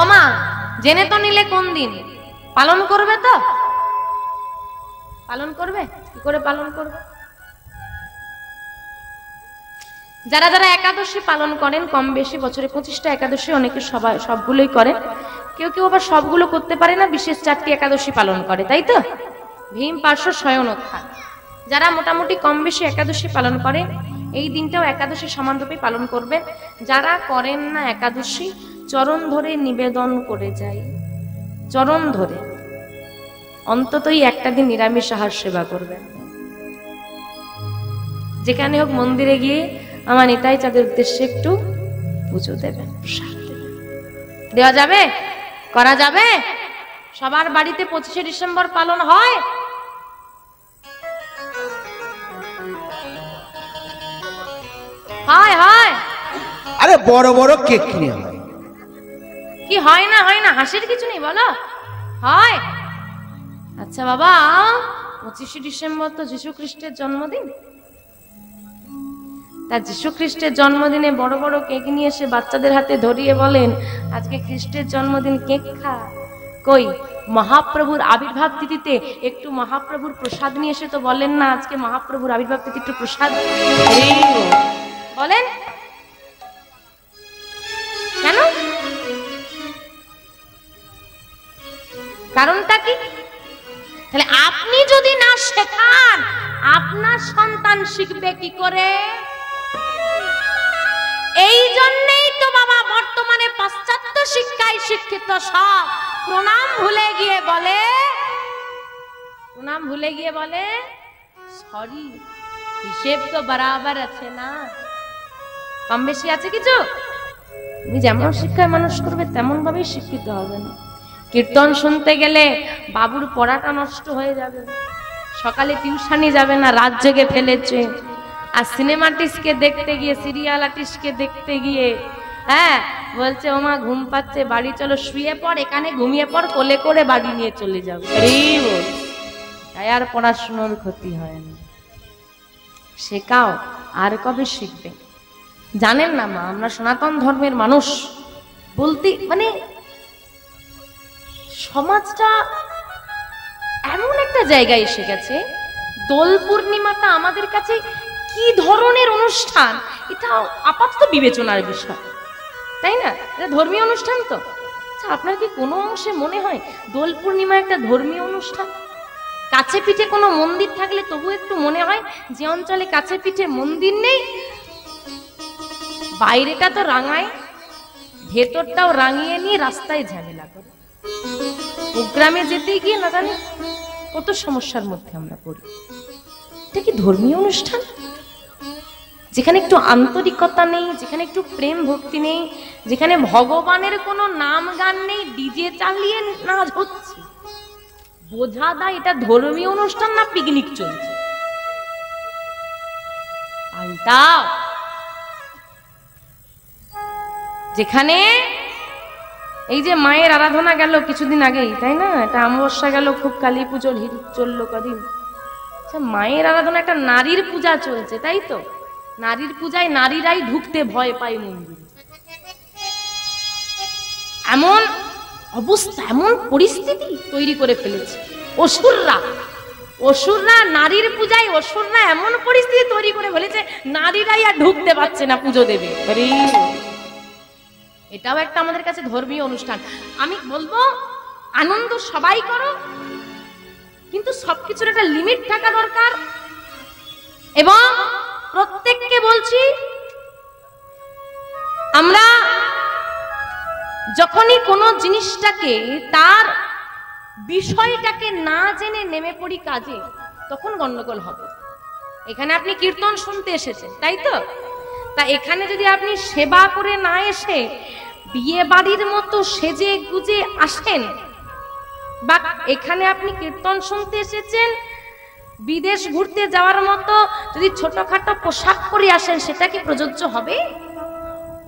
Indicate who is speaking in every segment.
Speaker 1: ওমা জেনে তো নিলে কোন দিন পালন করবে, তো পালন করবে, কি করে পালন করবে? যারা যারা একাদশী পালন করেন কম বেশি, বছরে 25টা একাদশী, অনেকে সবগুলোই করেন, কেউ কেউ আবার সবগুলো করতে পারে না, বিশেষ 4টি একাদশী পালন করে, তাই তো? ভীম, পার্শ্ব, শয়নোত্থান। যারা মোটামুটি কম বেশি একাদশী পালন করে এই দিনটাও একাদশী সমানরূপে পালন করবে। যারা করেন না একাদশী, চরণ ধরে নিবেদন করে যায়, চরণ ধরে অন্ততই একটা দিন নিরামিষ আহার সেবা করবেন। যেখানে হোক মন্দিরে গিয়ে আমার এটাই তাদের উদ্দেশ্যে একটু পুজো দেবেন, প্রসাদ দেবেন। দেওয়া যাবে, করা যাবে? সবার বাড়িতে 25শে ডিসেম্বর পালন হয়? হয় হয়।
Speaker 2: আরে বড় বড় কেক কিনে হয়।
Speaker 1: কি হয় না? হয় না, হাসির কিছু নেই, বলো হয়। আচ্ছা বাবা, 25শে ডিসেম্বর তো যীশু খ্রিস্টের জন্মদিন। তা যীশু খ্রিস্টের জন্মদিনে বড় বড় কেক নিয়ে এসে বাচ্চাদের হাতে ধরিয়ে বলেন আজকে খ্রিস্টের জন্মদিন, কেক খা। কই মহাপ্রভুর আবির্ভাব তিথিতে একটু মহাপ্রভুর প্রসাদ নিয়ে এসে তো বলেন না আজকে মহাপ্রভুর আবির্ভাব তিথি, একটু প্রসাদ বলেন কেন? কারণটা কি? তাহলে আপনি যদি না শেখান আপনার সন্তান শিখবে কি করে? এই জন্যই তো বাবা বর্তমানে পাশ্চাত্য শিক্ষায় শিক্ষিত সব প্রণাম ভুলে গিয়ে বলে সরি, হিসেব তো বরাবর আছে না, কম বেশি আছে কিছু। তুমি যেমন শিক্ষায় মানুষ করবে তেমন ভাবেই শিক্ষিত হবে না। কীর্তন শুনতে গেলে বাবুর পড়াটা নষ্ট হয়ে যাবে, সকালে টিউশনি যাবে না, রাত জেগে ফেলেছে। আর সিনেমা আর্টিস্টকে দেখতে গিয়ে, সিরিয়াল আর্টিস্টকে দেখতে গিয়ে হ্যাঁ বলছে ওমা ঘুম পাচ্ছে, বাড়ি চলো শুয়ে পড়, এখানে ঘুমিয়ে পড়, কোলে করে বাড়ি নিয়ে চলে যাবে। তাই আর পড়াশোনার ক্ষতি হয় না। শেখাও, আর কবে শিখবে? জানেন না মা, আমরা সনাতন ধর্মের মানুষ বলতে মানে সমাজটা এমন একটা জায়গায় এসে গেছে, দোল পূর্ণিমাটা আমাদের কাছে কি ধরনের অনুষ্ঠান এটা আপাতত বিবেচনার বিষয়, তাই না? এটা ধর্মীয় অনুষ্ঠান তো। আচ্ছা, আপনার কি কোনো অংশে মনে হয় দোল পূর্ণিমা একটা ধর্মীয় অনুষ্ঠান? কাছে পিঠে কোনো মন্দির থাকলে তবু একটু মনে হয়, যে অঞ্চলে কাছে পিঠে মন্দির নেই বাইরেটা তো রাঙায়, ভেতরটাও রাঙিয়ে নিয়ে রাস্তায় ঝামেলা করে। গ্রামে যেতে গিয়ে না জানি কত সমস্যার মধ্যে আমরা পড়ি। এটা কি ধর্মীয় অনুষ্ঠান? যেখানে একটু আন্তরিকতা নেই, যেখানে একটু প্রেম ভক্তি নেই, যেখানে ভগবানের কোনো নাম গান নেই, ডিজে চালিয়ে নাচ হচ্ছে, বোঝা দায় এটা ধর্মীয় অনুষ্ঠান না পিকনিক চলছে। পাল্টাও। যেখানে এই যে মায়ের আরাধনা গেল কিছুদিন আগেই, তাই না? এটা অমাবস্যা গেল, খুব কালী পুজোর হিড় চললো কদিন। আচ্ছা, মায়ের আরাধনা একটা নারীর পূজা চলছে, তাই তো? নারীর পূজায় নারীরাই ঢুকতে ভয় পায় মন্দিরে। এমন অবস্থা, এমন পরিস্থিতি তৈরি করে ফেলেছে অসুররা নারীর পূজায়, অসুররা এমন পরিস্থিতি তৈরি করে ফেলেছে নারীরাই আর ঢুকতে পারছে না পুজো দেবে। এটাও একটা আমাদের কাছে ধর্মীয় অনুষ্ঠান। আমি বলবো আনন্দ সবাই করো, কিন্তু সবকিছুর একটা লিমিট থাকা দরকার। এবং প্রত্যেককে বলছি, আমরা যখনই কোনো জিনিসটাকে, তার বিষয়টাকে না জেনে নেমে পড়ি কাজে, তখন গন্ডগোল হবে। এখানে আপনি কীর্তন শুনতে এসেছেন, তাই তো? তা এখানে যদি আপনি সেবা করে না এসে বিয়ে বাড়ির মতো সেজে গুজে আসেন, বা এখানে আপনি কীর্তন শুনতে এসেছেন বিদেশ ঘুরতে যাওয়ার মতো যদি ছোটখাটো পোশাক পরে আসেন, সেটা কি প্রযোজ্য হবে?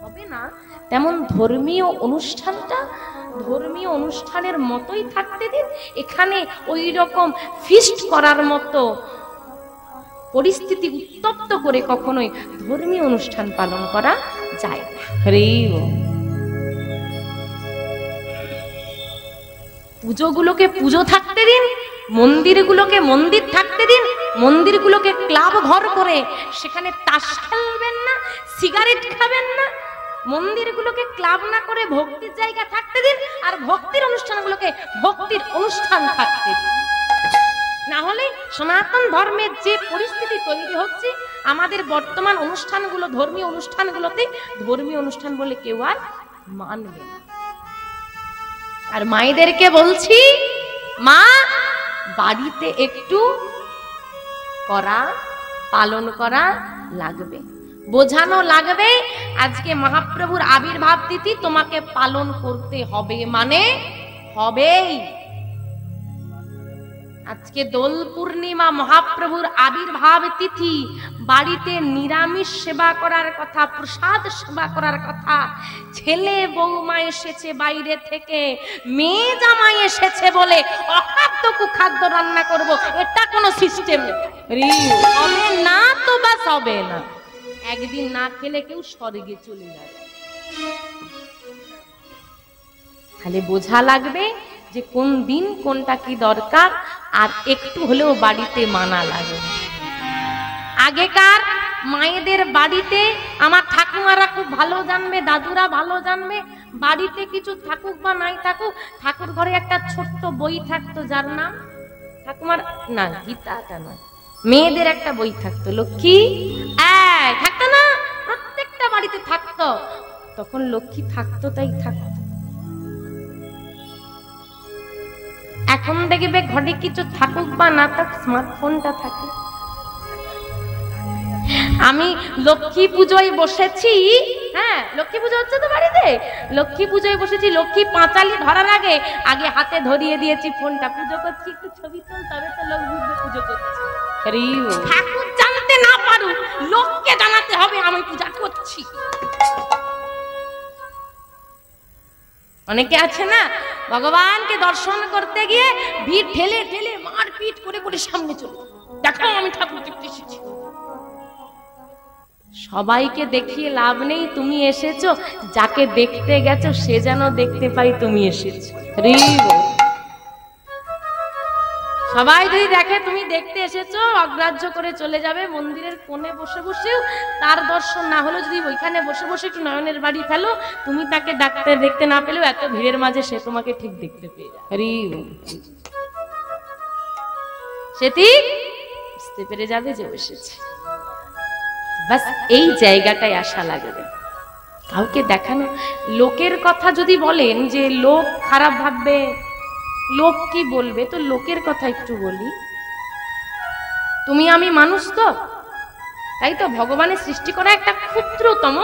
Speaker 1: হবে না। তেমন ধর্মীয় অনুষ্ঠানটা ধর্মীয় অনুষ্ঠানের মতোই থাকতে দিন। এখানে ওই রকম ফিস্ট করার মতো পরিস্থিতি উত্তপ্ত করে কখনোই ধর্মীয় অনুষ্ঠান পালন করা যায় না। পুজোগুলোকে পুজো থাকতে দিন, মন্দিরগুলোকে মন্দির থাকতে দিন, মন্দিরগুলোকে ক্লাব ঘর করে সেখানে তাস খেলবেন না, সিগারেট খাবেন না। মন্দিরগুলোকে ক্লাব না করে ভক্তির জায়গা থাকতে দিন, আর ভক্তির অনুষ্ঠানগুলোকে ভক্তির অনুষ্ঠান থাকতে দিন। না হলে সনাতন ধর্মের যে পরিস্থিতি তৈরি হচ্ছে, আমাদের বর্তমান অনুষ্ঠানগুলো, ধর্মীয় অনুষ্ঠানগুলোতে ধর্মীয় অনুষ্ঠান বলে কেউ আর মানবে না। আর মায়েদেরকে বলছি, মা বাড়িতে একটু করা পালন করা লাগবে, বোঝানো লাগবে। আজকে মহাপ্রভুর আবির্ভাব তিথি তোমাকে পালন করতে হবে, মানে হবেই। আজকে দোল পূর্ণিমা, মহাপ্রভুর আবির্ভাব তিথি। বাড়িতে নিরামিষ সেবা করার কথা, প্রসাদ সেবা করার কথা। ছেলে বৌমা এসেছে বাইরে থেকে, মেয়ে জামাই এসেছে বলে অখাদ্য কুখাদ্য রান্না করব, এটা কোনো সিস্টেম হবে না। তো বাস হবে না। একদিন না খেলে কেউ স্বর্গে চলে যাবে। তাহলে বোঝা লাগবে যে কোন দিন কোনটা কি দরকার, আর একটু হলেও বাড়িতে মানা লাগে। আগেকার মায়েদের বাড়িতে, আমার ঠাকুমারা খুব ভালো জানবে, দাদুরা ভালো জানবে, বাড়িতে কিছু থাকুক বা নাই থাকুক, ঠাকুর ঘরে একটা ছোট্ট বই থাকতো, যার নাম ঠাকুমার না গীতাটা নয়, মেয়েদের একটা বই থাকতো, লক্ষ্মী থাকতো না, প্রত্যেকটা বাড়িতে থাকতো। তখন লক্ষ্মী থাকতো তাই থাকতো। এখন দেখবে ঘরে কিছু থাকুক বা না থাক, স্মার্টফোনটা থাকে। আমি লক্ষ্মী পুজোয় বসেছি, হ্যাঁ লক্ষ্মী পুজো হচ্ছে তো বাড়িতে, লক্ষ্মী পুজোয় বসেছি, লক্ষ্মী পাঁচালি ধরার আগে আগে হাতে ধরিয়ে দিয়েছি ফোনটা, পুজো করছি, একটু ছবি তোল, তবে তো লোক বুঝবে পুজো করছি। ঠাকুর জানতে না পারুক, লোককে জানাতে হবে আমি পূজা করছি। অনেকে আছে না, ভগবানকে দর্শন করতে গিয়ে ভিড় ঠেলে ঠেলে মারপিট করে করে সামনে চলে, দেখো আমি ঠাকুর দেখতে এসেছি। সবাইকে দেখিয়ে লাভ নেই, তুমি এসেছো, যাকে দেখতে গেছো সে যেন দেখতে পাই তুমি এসেছো। সবাই যদি দেখে তুমি দেখতে এসেছো, অগ্রাহ্য করে চলে যাবে। মন্দিরের কোণে বসে বসেও তার দর্শন না হলো, যদি ওইখানে বসে বসে একটু নয়নের বাড়ি ফেলো, তুমি তাকে ডাক্তার দেখতে না পেলেও এত ভিড়ের মাঝে সে তোমাকে ঠিক দেখতে পেয়ে যায়। সে ঠিক বুঝতে পেরে যাবে যে এসেছে। বাস এই জায়গাটায় আসা লাগবে। কাউকে দেখানো, লোকের কথা যদি বলেন যে লোক খারাপ ভাববে, লোক কি বলবে, তো লোকের কথা একটু বলি। তুমি আমি মানুষ তো, তাই তো ভগবানের সৃষ্টি করা একটা ক্ষুদ্রতম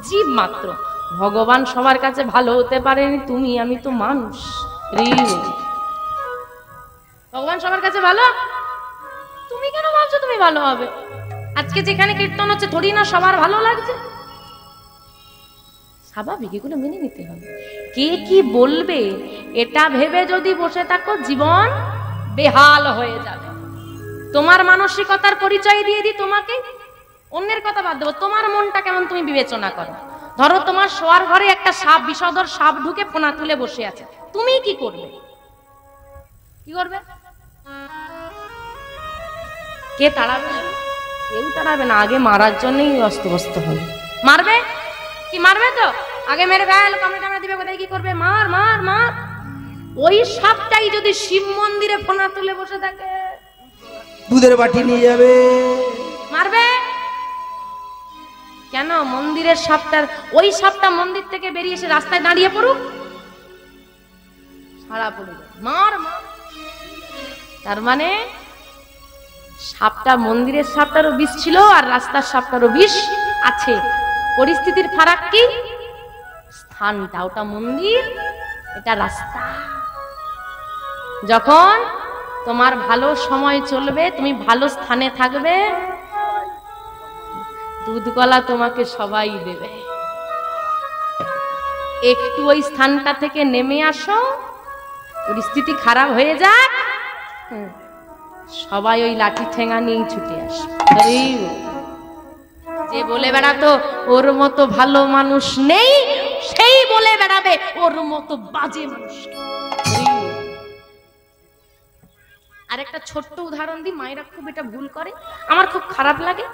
Speaker 1: জীব মাত্র। ভগবান সবার কাছে ভালো হতে পারেনি, তুমি আমি তো মানুষ। ভগবান সবার কাছে ভালো, তুমি কেন ভাবছো তুমি ভালো হবে? আজকে যেখানে কীর্তন হচ্ছে থোড়ি না সবার ভালো লাগছে। স্বাভাবিক, এগুলো মেনে নিতে হবে। কে কি বলবে এটা ভেবে যদি বসে থাকো, জীবন বেহাল হয়ে যাবে। তোমার মানসিকতার পরিচয় দিয়ে দিই তোমাকে, অন্যের কথা বাদ দেবো। তোমার মনটা কেমন তুমি বিবেচনা করো। ধরো তোমার শোয়ার ঘরে একটা সাপ, বিষধর সাপ ঢুকে ফোনা তুলে বসে আছে, তুমি কি করবে? কি করবে? কে তাড়াবে? কেউ তাড়াবে না, আগে মারার জন্যই অস্তব্যস্ত হবে। মারবে কি? মারবে তো, আগে মেরে ফেল, কামড়ে টামড়ে দিবে, কোথায় কি করবে? মার মার মার। ওই সাপটাই যদি শিব মন্দিরে ফোনা তুলে বসে থাকে,
Speaker 2: দুধের বাটি নিয়ে যাবে,
Speaker 1: মারবে কেন? মন্দিরের সাপটার, ওই সাপটা মন্দির থেকে বেরিয়ে এসে রাস্তায় দাঁড়িয়ে পড়ুক, সারা পড়বে, মার মার। তার মানে সাপটা, মন্দিরের সাপটারও বিষ ছিল আর রাস্তার সাপটারও বিষ আছে। পরিস্থিতির ফারাক কি? স্থানটা, ওটা মন্দির, এটা রাস্তা। যখন তোমার ভালো সময় চলবে, তুমি ভালো স্থানে থাকবে, দুধ কলা তোমাকে সবাই দেবে। একটু ওই স্থানটা থেকে নেমে আসো, পরিস্থিতি খারাপ হয়ে যাক, সবাই ওই লাঠি ঠেঙা নিয়ে ছুটে আসবে। যে বলে বেড়াতো ওর মতো ভালো মানুষ নেই, সেই বলে বেড়াবে ওর মতো বাজে মানুষ। আর একটা ছোট্ট উদাহরণ দিই, মায়েরা খুব এটা ভুল করে, আমার খুব খারাপ লাগে।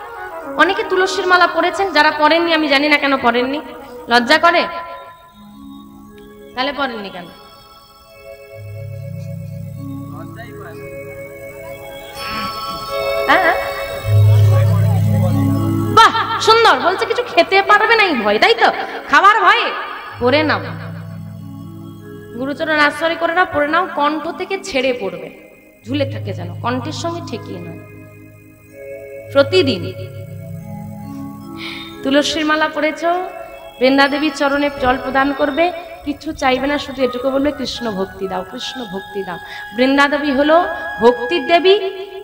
Speaker 1: অনেকে তুলসীর মালা পরেছেন, যারা পরেননি আমি জানি না কেন পরেননি, লজ্জা করে? তাহলে পরেননি কেন? হ্যাঁ বাহ সুন্দর বলছে, কিছু খেতে পারবে না এই ভয়, তাই তো? খাবার ভয়ে পরে নাও, গুরুচরণ আশ্রয় করে নাও, পরে নাও, কণ্ঠ থেকে ছেড়ে পড়বে, ঝুলে থাকে যেন, কণ্ঠের সঙ্গে ঠেকিয়ে নয়। প্রতিদিন তুলসীর মালা পড়েছ, বৃন্দা দেবীর চরণে জল প্রদান করবে, কিছু চাইবে না, শুধু এটুকু বলবে কৃষ্ণ ভক্তি দাও, কৃষ্ণ ভক্তি দাও। বৃন্দা দেবী হলো ভক্তির দেবী।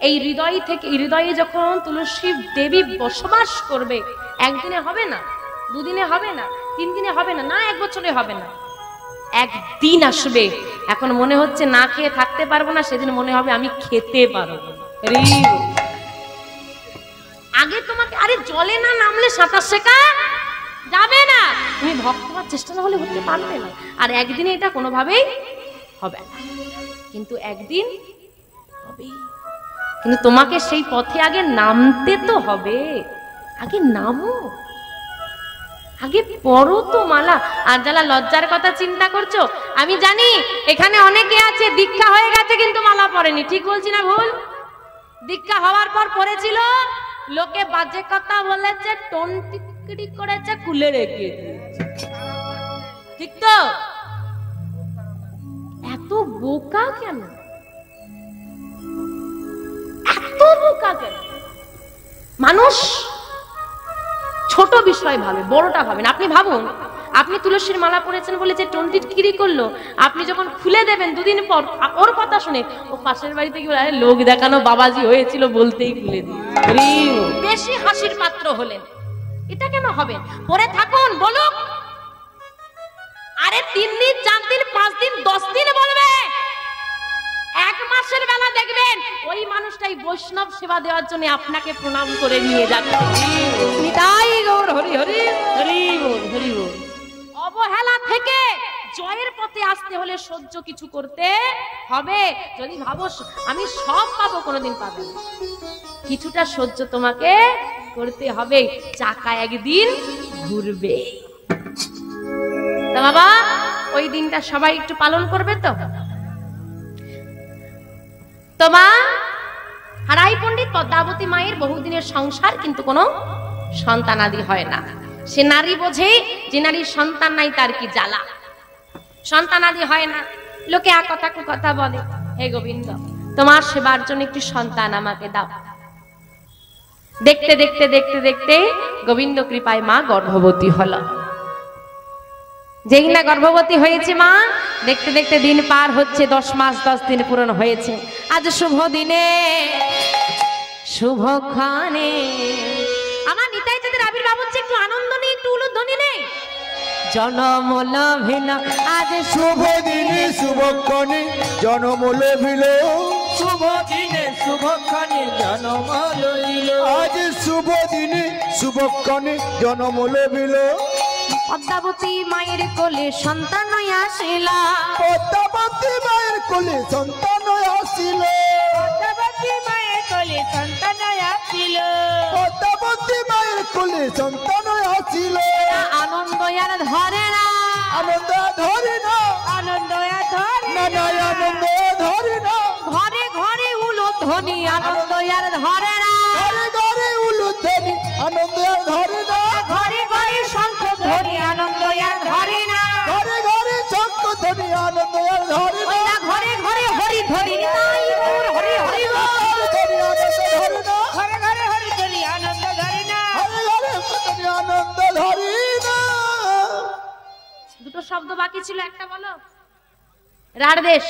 Speaker 1: এই হৃদয় থেকে, হৃদয়ে যখন তুলসী দেবী বসবাস করবে, একদিনে হবে না, দুদিনে হবে না, 3 দিনে হবে না, না 1 বছরে হবে না, একদিন আসবে। এখন মনে হচ্ছে না খেয়ে থাকতে পারবো না, সেদিন মনে হবে আমি খেতে পারবো। আগে তোমাকে আরে জলে না নামলে সাঁতার শেখা যাবে না, তুমি ভক্ত হওয়ার চেষ্টা না হলে হতে পারবে না। আর একদিনে এটা কোনোভাবেই হবে না, কিন্তু একদিন হবে। কিন্তু তোমাকে সেই পথে আগে নামতে তো হবে, আগে নামো, আগে পড়ো তো মালা। আর যারা লজ্জার কথা চিন্তা করছো, আমি জানি এখানে অনেকে আছে দীক্ষা হয়ে গেছে কিন্তু মালা পড়েনি, ঠিক বলছি না ভুল? দীক্ষা হওয়ার পর পড়েছিল, লোকে বাজে কথা বলেছে, টোন টিকটি করেছে, খুলে রেখে দিয়েছে, ঠিক তো? এত বোকা কেন? এত বোকা কেন? মানুষ ছোট বিষয় ভাবে, বড়টা ভাবেন। আপনি ভাবুন, আপনি তুলসীর মালা পড়েছেন বলে যে টিটকিরি করলো, আপনি যখন খুলে দেবেন 2 দিন পর ওর কথা শুনে ও পাশের বাড়িতে গিয়ে লোক দেখানো বাবাজি হয়েছিল বলতেই খুলে দিই, বেশি হাসির পাত্র হলেন। এটা কেন হবে? পরে থাকুন, বলুক। আরে 3 দিন 4 দিন 5 দিন 10 দিন বলবে, 1 মাসের বেলা দেখবেন ওই মানুষটাই বৈষ্ণব সেবা দেওয়ার জন্য আপনাকে প্রণাম করে নিয়ে যাবে। নিতাই গৌর হরি হরি হরি বল, হরি বল। অবহেলা থেকে জয়ের পথে আসতে হলে সহ্য কিছু করতে হবে। যদি ভাবো আমি সব পাবো, কোনোদিন পাবে না, কিছুটা সহ্য তোমাকে করতে হবে। চাকা একদিন ঘুরবে। তা বাবা, ওই দিনটা সবাই একটু পালন করবে তো? তোমা হারাই পণ্ডিত পদ্মাবতী মায়ের বহুদিনের সংসার, কিন্তু কোনো সন্তানাদি হয় না। সে নারী বোঝে যে নারীর সন্তান নাই তার কি জ্বালা। সন্তানাদি হয় না, লোকে এক কথা কু কথা বলে, হে গোবিন্দ তোমার সেবার জন্য একটি সন্তান আমাকে দাও। দেখতে দেখতে দেখতে দেখতে গোবিন্দ কৃপায় মা গর্ভবতী হলো। যেই না গর্ভবতী হয়েছে মা, দেখতে দেখতে দিন পার হচ্ছে, 10 মাস 10 দিন পূরণ হয়েছে। আজ শুভ দিনে শুভক্ষণে আমার নিতাই চাঁদের আবির্ভাব হচ্ছে, একটু আনন্দ নেই, একটু উলুধ্বনি নেই। জনম লভিল আজ
Speaker 2: শুভ দিনে শুভক্ষণে জনম লভিল,
Speaker 3: শুভ দিনে শুভক্ষণে জনম লইল,
Speaker 2: আজ শুভ দিনে শুভক্ষণে জনম লভিল।
Speaker 1: পদ্মাবতী মায়ের কোলে সন্তান আসিলা,
Speaker 2: পদ্মাবতী মায়ের কোলে সন্তান আসিল,
Speaker 3: পদ্মাবতী মায়ের কোলে সন্তান আসিল,
Speaker 2: পদ্মাবতী মায়ের কোলে সন্তান আসিল।
Speaker 1: আনন্দ আর ধরে না,
Speaker 2: আনন্দ ধরে না,
Speaker 3: আনন্দ ধরে
Speaker 2: না না, আনন্দ ধরে না,
Speaker 1: ঘরে ঘরে উলুধ্বনি, আনন্দ আর ধরে না,
Speaker 2: ঘরে ঘরে উলুধ্বনি, আনন্দ ধরে না,
Speaker 3: ঘরে ঘরে শঙ্খ ধ্বনি, আনন্দ ধরে না,
Speaker 2: ঘরে ঘরে শঙ্খ ধ্বনি, আনন্দ ধরে না,
Speaker 1: ঘরে ঘরে হরি ধরি নাই গৌর হরি হরি বল।
Speaker 2: ধরে না,
Speaker 3: ঘরে ঘরে হরি ধ্বনি, আনন্দ ধরে না,
Speaker 2: ঘরে ঘরে ধ্বনি, আনন্দ ধরে না।
Speaker 1: দুটো শব্দ বাকি ছিল, একটা বলো। রাঢ়দেশ।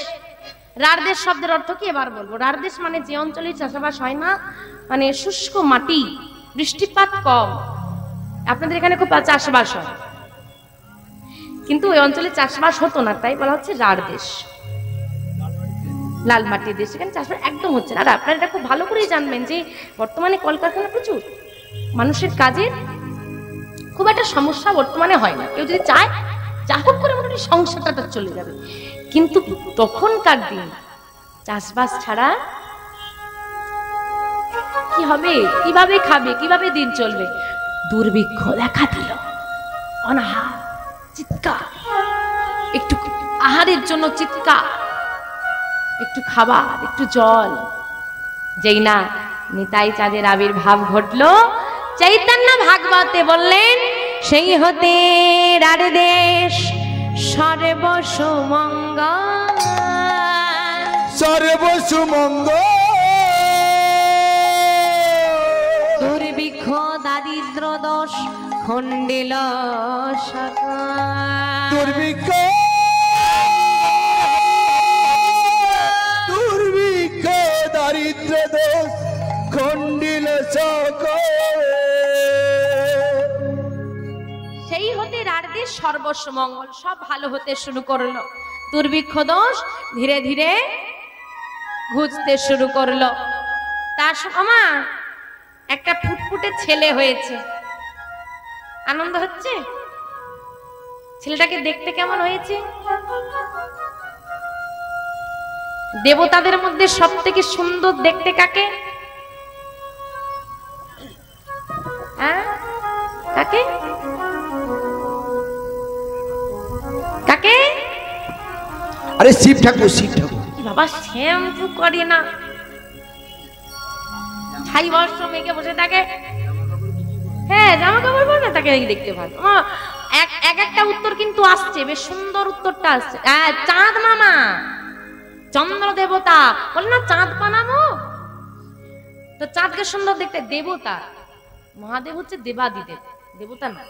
Speaker 1: রাঢ়দেশ শব্দের অর্থ কি এবার বলবো। রাঢ়দেশ মানে যে অঞ্চলে চাষাবাস হয় না, মানে শুষ্ক মাটি, বৃষ্টিপাত কম। আপনাদের এখানে খুব চাষবাস হয়, কিন্তু ওই অঞ্চলে চাষবাস হতো না, তাই বলা হচ্ছে রাঢ়দেশ, লাল মাটির দেশ। এখানে চাষবাস একদম হচ্ছে না। আর আপনারা এটা খুব ভালো করেই জানবেন যে বর্তমানে কলকারখানা প্রচুর, মানুষের কাজের খুব একটা সমস্যা বর্তমানে হয় না। কেউ যদি চায় যা হোক করে মোটামুটি সংসারটা চলে যাবে। কিন্তু তখনকার দিন চাষবাস ছাড়া কি হবে, কিভাবে খাবে, কিভাবে দিন চলবে? দুর্ভিক্ষ দেখা দিল, অনাহার, চিৎকার, একটু আহারের জন্য চিৎকার, একটু খাবার, একটু জল। যেই না নিতাই চাঁদের আবির্ভাব ঘটলো, চৈতন্য ভাগবতে বললেন, সেই হতে রার দেশ সর্বসুমঙ্গল,
Speaker 2: সর্বসুমঙ্গল,
Speaker 1: দুর্ভিক্ষ দারিদ্র দোষ খণ্ডিল সকল,
Speaker 2: দুর্ভিক্ষ দুর্ভিক্ষ দারিদ্র দোষ খণ্ডিল সকল।
Speaker 1: সেই হতে রার দেশ সর্বসুমঙ্গল, সব ভালো হতে শুরু করলো। দুর্ভিক্ষ দোষ ধীরে ধীরে ঘুচতে শুরু করলো। তার সময় একটা ফুটফুটে ছেলে হয়েছে। আনন্দ হচ্ছে? ছেলেটাকে দেখতে কেমন হয়েছে? দেবতাদের মধ্যে সব থেকে সুন্দর দেখতে কাকে? হ্যাঁ, কাকে কাকে?
Speaker 2: আরে শিব ঠাকুর, শিব ঠাকুর।
Speaker 1: বাবা শ্যাম্পু করে না, 6 বছর মেয়েকে বসে থাকে। হ্যাঁ, জামা কাপড় পরবে, তাকে দেখতে ভালো। এক একটা উত্তর কিন্তু আসছে, বেশ সুন্দর উত্তরটা আসছে। চাঁদ মামা, চন্দ্র দেবতা, বলে না চাঁদ বানাবো, তো চাঁদকে সুন্দর দেখতে। দেবতা, মহাদেব হচ্ছে দেবাদিদেব, দেবতা না।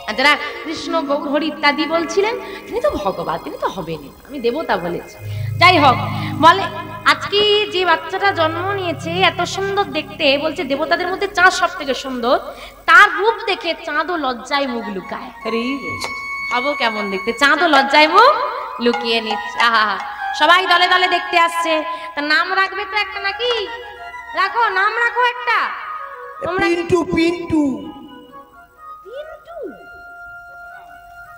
Speaker 1: আর যারা কৃষ্ণ গৌর হরি ইত্যাদি বলছিলেন, তিনি তো ভগবান, তিনি তো হবেন, আমি দেবতা বলেছি। যাই হোক, বলে আজকে যে বাচ্চাটা জন্ম নিয়েছে এত সুন্দর দেখতে, বলছে দেবতাদের মধ্যে চাঁদ সব থেকে সুন্দর। তার রূপ দেখে চাঁদও লজ্জায় মুখ লুকায়। ভাবো কেমন দেখতে, চাঁদও লজ্জায় মুখ লুকিয়ে নিচ্ছে। আহা, সবাই দলে দলে দেখতে আসছে। তা নাম রাখবে তো একটা নাকি? রাখো, নাম রাখো একটা। তোমরা
Speaker 2: পিন্টু, পিন্টু।
Speaker 1: পিন্টু?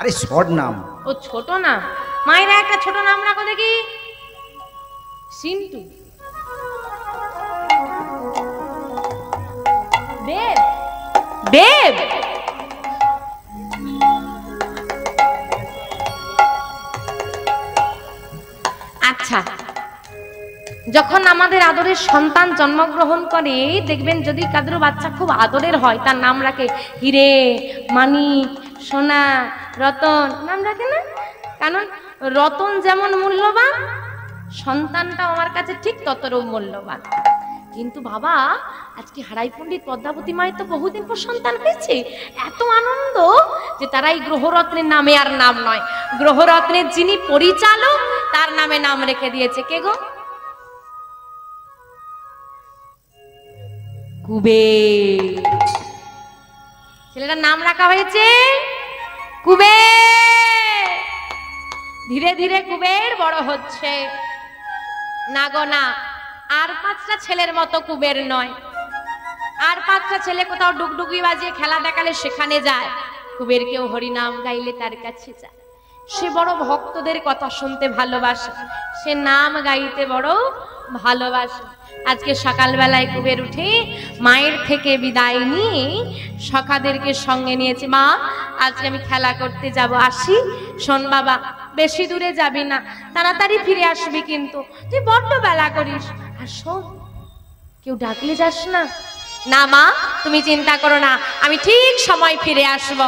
Speaker 2: আরে শর্ট নাম।
Speaker 1: ও ছোট নাম। মায়েরা একটা ছোট নাম রাখো দেখি। সিন্টু, দেব, দেব। আচ্ছা, যখন আমাদের আদরের সন্তান জন্মগ্রহণ করে, দেখবেন যদি কাদের বাচ্চা খুব আদরের হয়, তার নাম রাখে হিরে, মানিক, সোনা, রতন, নাম রাখে না? কারণ রতন যেমন মূল্যবান, সন্তানটা আমার কাছে ঠিক ততরও মূল্যবান। কিন্তু বাবা, আজকে হারাই পণ্ডিত পদ্মাবতী মায়ের তো বহুদিন পর সন্তান পেয়েছে। এত আনন্দ যে তারা এই গ্রহরত্নের নামে আর নাম নয়, গ্রহরত্নের যিনি পরিচালক তার নামে নাম রেখে দিয়েছে। কে গো? কুবের। ছেলেটার নাম রাখা হয়েছে কুবের। ধীরে ধীরে কুবের বড় হচ্ছে। না গো না, আর 5টা ছেলের মতো কুবের নয়। আর 5টা ছেলে কোথাও ডুগডুগি বাজিয়ে খেলা দেখালে সেখানে যায়, কুবের কেউ হরিনাম গাইলে তার কাছে যায়। সে বড় ভক্তদের কথা শুনতে ভালোবাসে, সে নাম গাইতে বড় ভালোবাসে। আজকে সকালবেলায় কুবের উঠে মায়ের থেকে বিদায় নিয়ে সখাদেরকে সঙ্গে নিয়েছে। মা, আজকে আমি খেলা করতে যাব, আসি। শোন বাবা, বেশি দূরে যাবি না, তাড়াতাড়ি ফিরে আসবি, কিন্তু তুই বড্ড বেলা করিস। আর শোন, কেউ ডাকলে যাস না। না মা, তুমি চিন্তা করো না, আমি ঠিক সময় ফিরে আসব।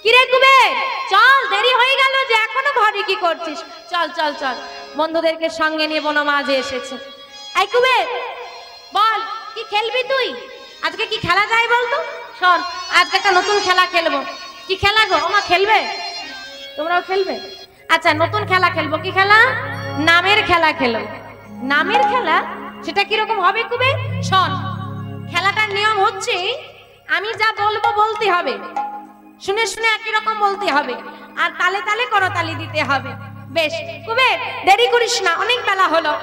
Speaker 1: কিরে কুবের, চল, দেরি হয়ে গেল যে, এখনো ঘরে কি করছিস? চল চল চল, বন্ধুদেরকে সঙ্গে নিয়ে বনমাঝে এসেছে। এই কুবের, বল কি খেলবি তুই? আজকে কি খেলা যায় বলতো? শোন, আজকে একটা নতুন খেলা খেলবো। কি খেলা গো? ওমা, খেলবে? তোমরাও খেলবে? আচ্ছা, নতুন খেলা খেলবো। কি খেলা? নামের খেলা খেলবো। নামের খেলা? সেটা কিরকম হবে কুবের? শোন, খেলাটার নিয়ম হচ্ছে, আমি যা বলবো বলতে হবে, শুনে শুনে একই রকম বলতে হবে, আর তালে তালে করতালি দিতে হবে। বেশ কুবের, দেরি করিস না, অনেক বেলা হলো,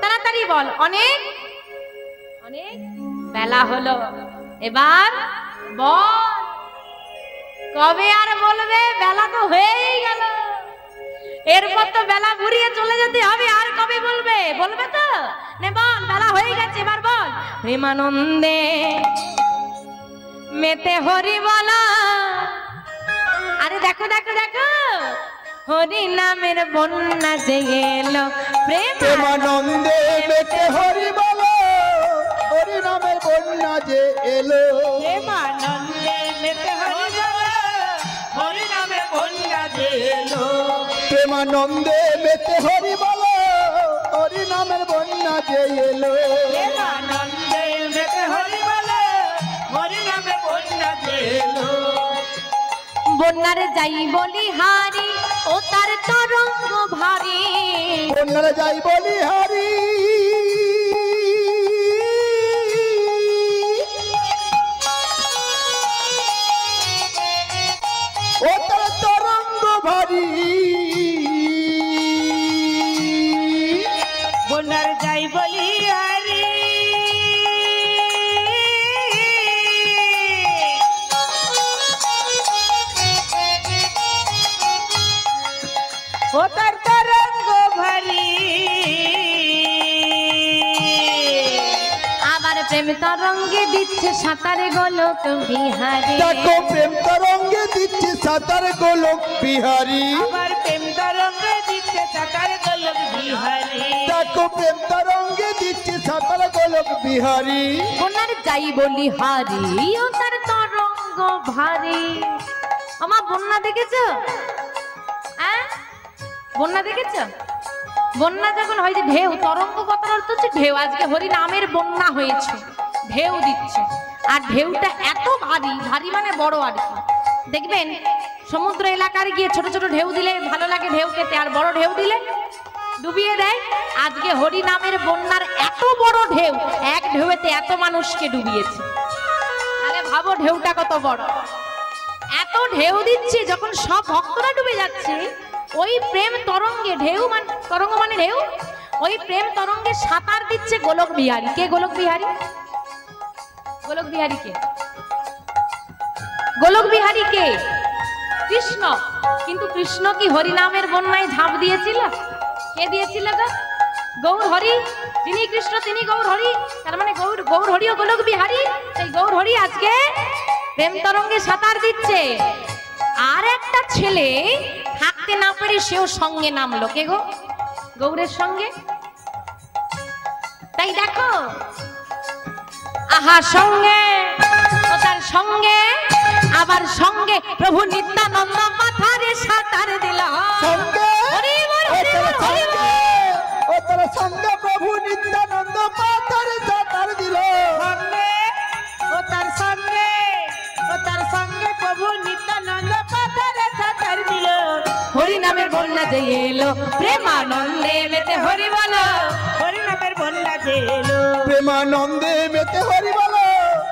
Speaker 1: তাড়াতাড়ি বল। অনেক অনেক বেলা হলো, এবার বল। কবে আর বলবে? বেলা তো হয়েই গেল। এরপর তো বেলা ঘুরিয়ে চলে যেতে হবে, আর কবে বলবে? বলবে তো? নে বল, বেলা হয়ে গেছে, এবার বল। প্রেমানন্দে মেতে হরি বলা। আরে দেখো দেখো দেখো, হরি নামের বন্যা জেগে এলো,
Speaker 2: প্রেমানন্দে মেতে হরি বলো, হরি নামের বন্যা যে এলো।
Speaker 3: প্রেমানন্দে মেতে হরি বলো, হরি নামে বন্যা যে এলো।
Speaker 2: প্রেমানন্দে মেতে হরি বলো, হরি নামের বন্যা যে এলো।
Speaker 3: প্রেমানন্দে মেতে হরি বলো, হরি নামে বন্যা যে এলো।
Speaker 1: বন্যারে যাই বলি হারি, ও তার তরঙ্গ ভারী।
Speaker 2: বন্যারে যাই বলি হারি, ও তার তরঙ্গ ভারী।
Speaker 3: বন্যার যাই বলি হারি, ও তার তরঙ্গ ভারী।
Speaker 1: আবার প্রেম তরঙ্গে দিচ্ছে সাঁতারে গোলক বিহারী।
Speaker 2: দেখো প্রেম তরঙ্গে দিচ্ছে সাঁতার গোলক বিহারী।
Speaker 3: আবার প্রেম তরঙ্গে দিচ্ছে সাঁতার গোলক বিহারী।
Speaker 2: দেখো প্রেম তরঙ্গে দিচ্ছে সাঁতার গোলক বিহারী।
Speaker 1: বন্যারে যাই বলি হারি, ও তার তরঙ্গ ভারী। আমার বন্যা দেখেছো? বন্যা দেখেছো? বন্যা যখন হয় যে ঢেউ, তরঙ্গ কথার অর্থ হচ্ছে ঢেউ। আজকে হরি নামের বন্যা হয়েছে, ঢেউ দিচ্ছে। আর ঢেউটা এত ভারী, ভারী মানে বড় আর কি। দেখবেন সমুদ্র এলাকার গিয়ে ছোট ছোট ঢেউ দিলে ভালো লাগে ঢেউ খেতে, আর বড় ঢেউ দিলে ডুবিয়ে দেয়। আজকে হরি নামের বন্যার এত বড় ঢেউ, এক ঢেউতে এত মানুষকে ডুবিয়েছে। তাহলে ভাবো ঢেউটা কত বড়। এত ঢেউ দিচ্ছে, যখন সব ভক্তরা ডুবে যাচ্ছে, ওই প্রেম তরঙ্গে, ঢেউ মানে তরঙ্গ মানে ঢেউ, ওই প্রেম তরঙ্গে সাঁতার দিচ্ছে গোলক বিহারী। কে গোলক বিহারী? গোলক বিহারী কে? গোলক বিহারী কে? কৃষ্ণ। কিন্তু কৃষ্ণ কি হরি নামের বন্যায় ঝাঁপ দিয়েছিল? কে দিয়েছিল গো? গৌর হরি। যিনি কৃষ্ণ তিনি গৌর হরি। তার মানে গৌর হরি ও গোলক বিহারী। সেই গৌর হরি আজকে প্রেম তরঙ্গে সাঁতার দিচ্ছে। আর একটা ছেলে থাকতে না পেরে সেও সঙ্গে নামলো। কে গো? গৌরের সঙ্গে। তাই দেখো, আহা সঙ্গে, ও তার সঙ্গে, আবার সঙ্গে প্রভু নিত্যানন্দ মাথারে সাঁতার দিল।
Speaker 2: সঙ্গে
Speaker 1: হরি বল, হরি বল, হরি বল।
Speaker 2: ও তার সঙ্গে প্রভু নিত্যানন্দ মাথারে সাঁতার দিল।
Speaker 3: সঙ্গে, ও তার সঙ্গে, ও তার সঙ্গে প্রভু নিত্যানন্দ পাথারে সাঁতার দিল।
Speaker 1: হরি নামের বন্যা যে এলো, প্রেমানন্দে মেতে হরি বলো।
Speaker 3: হরি নামের বন্যা যে এলো,
Speaker 2: প্রেমানন্দে মেতে হরি বলো,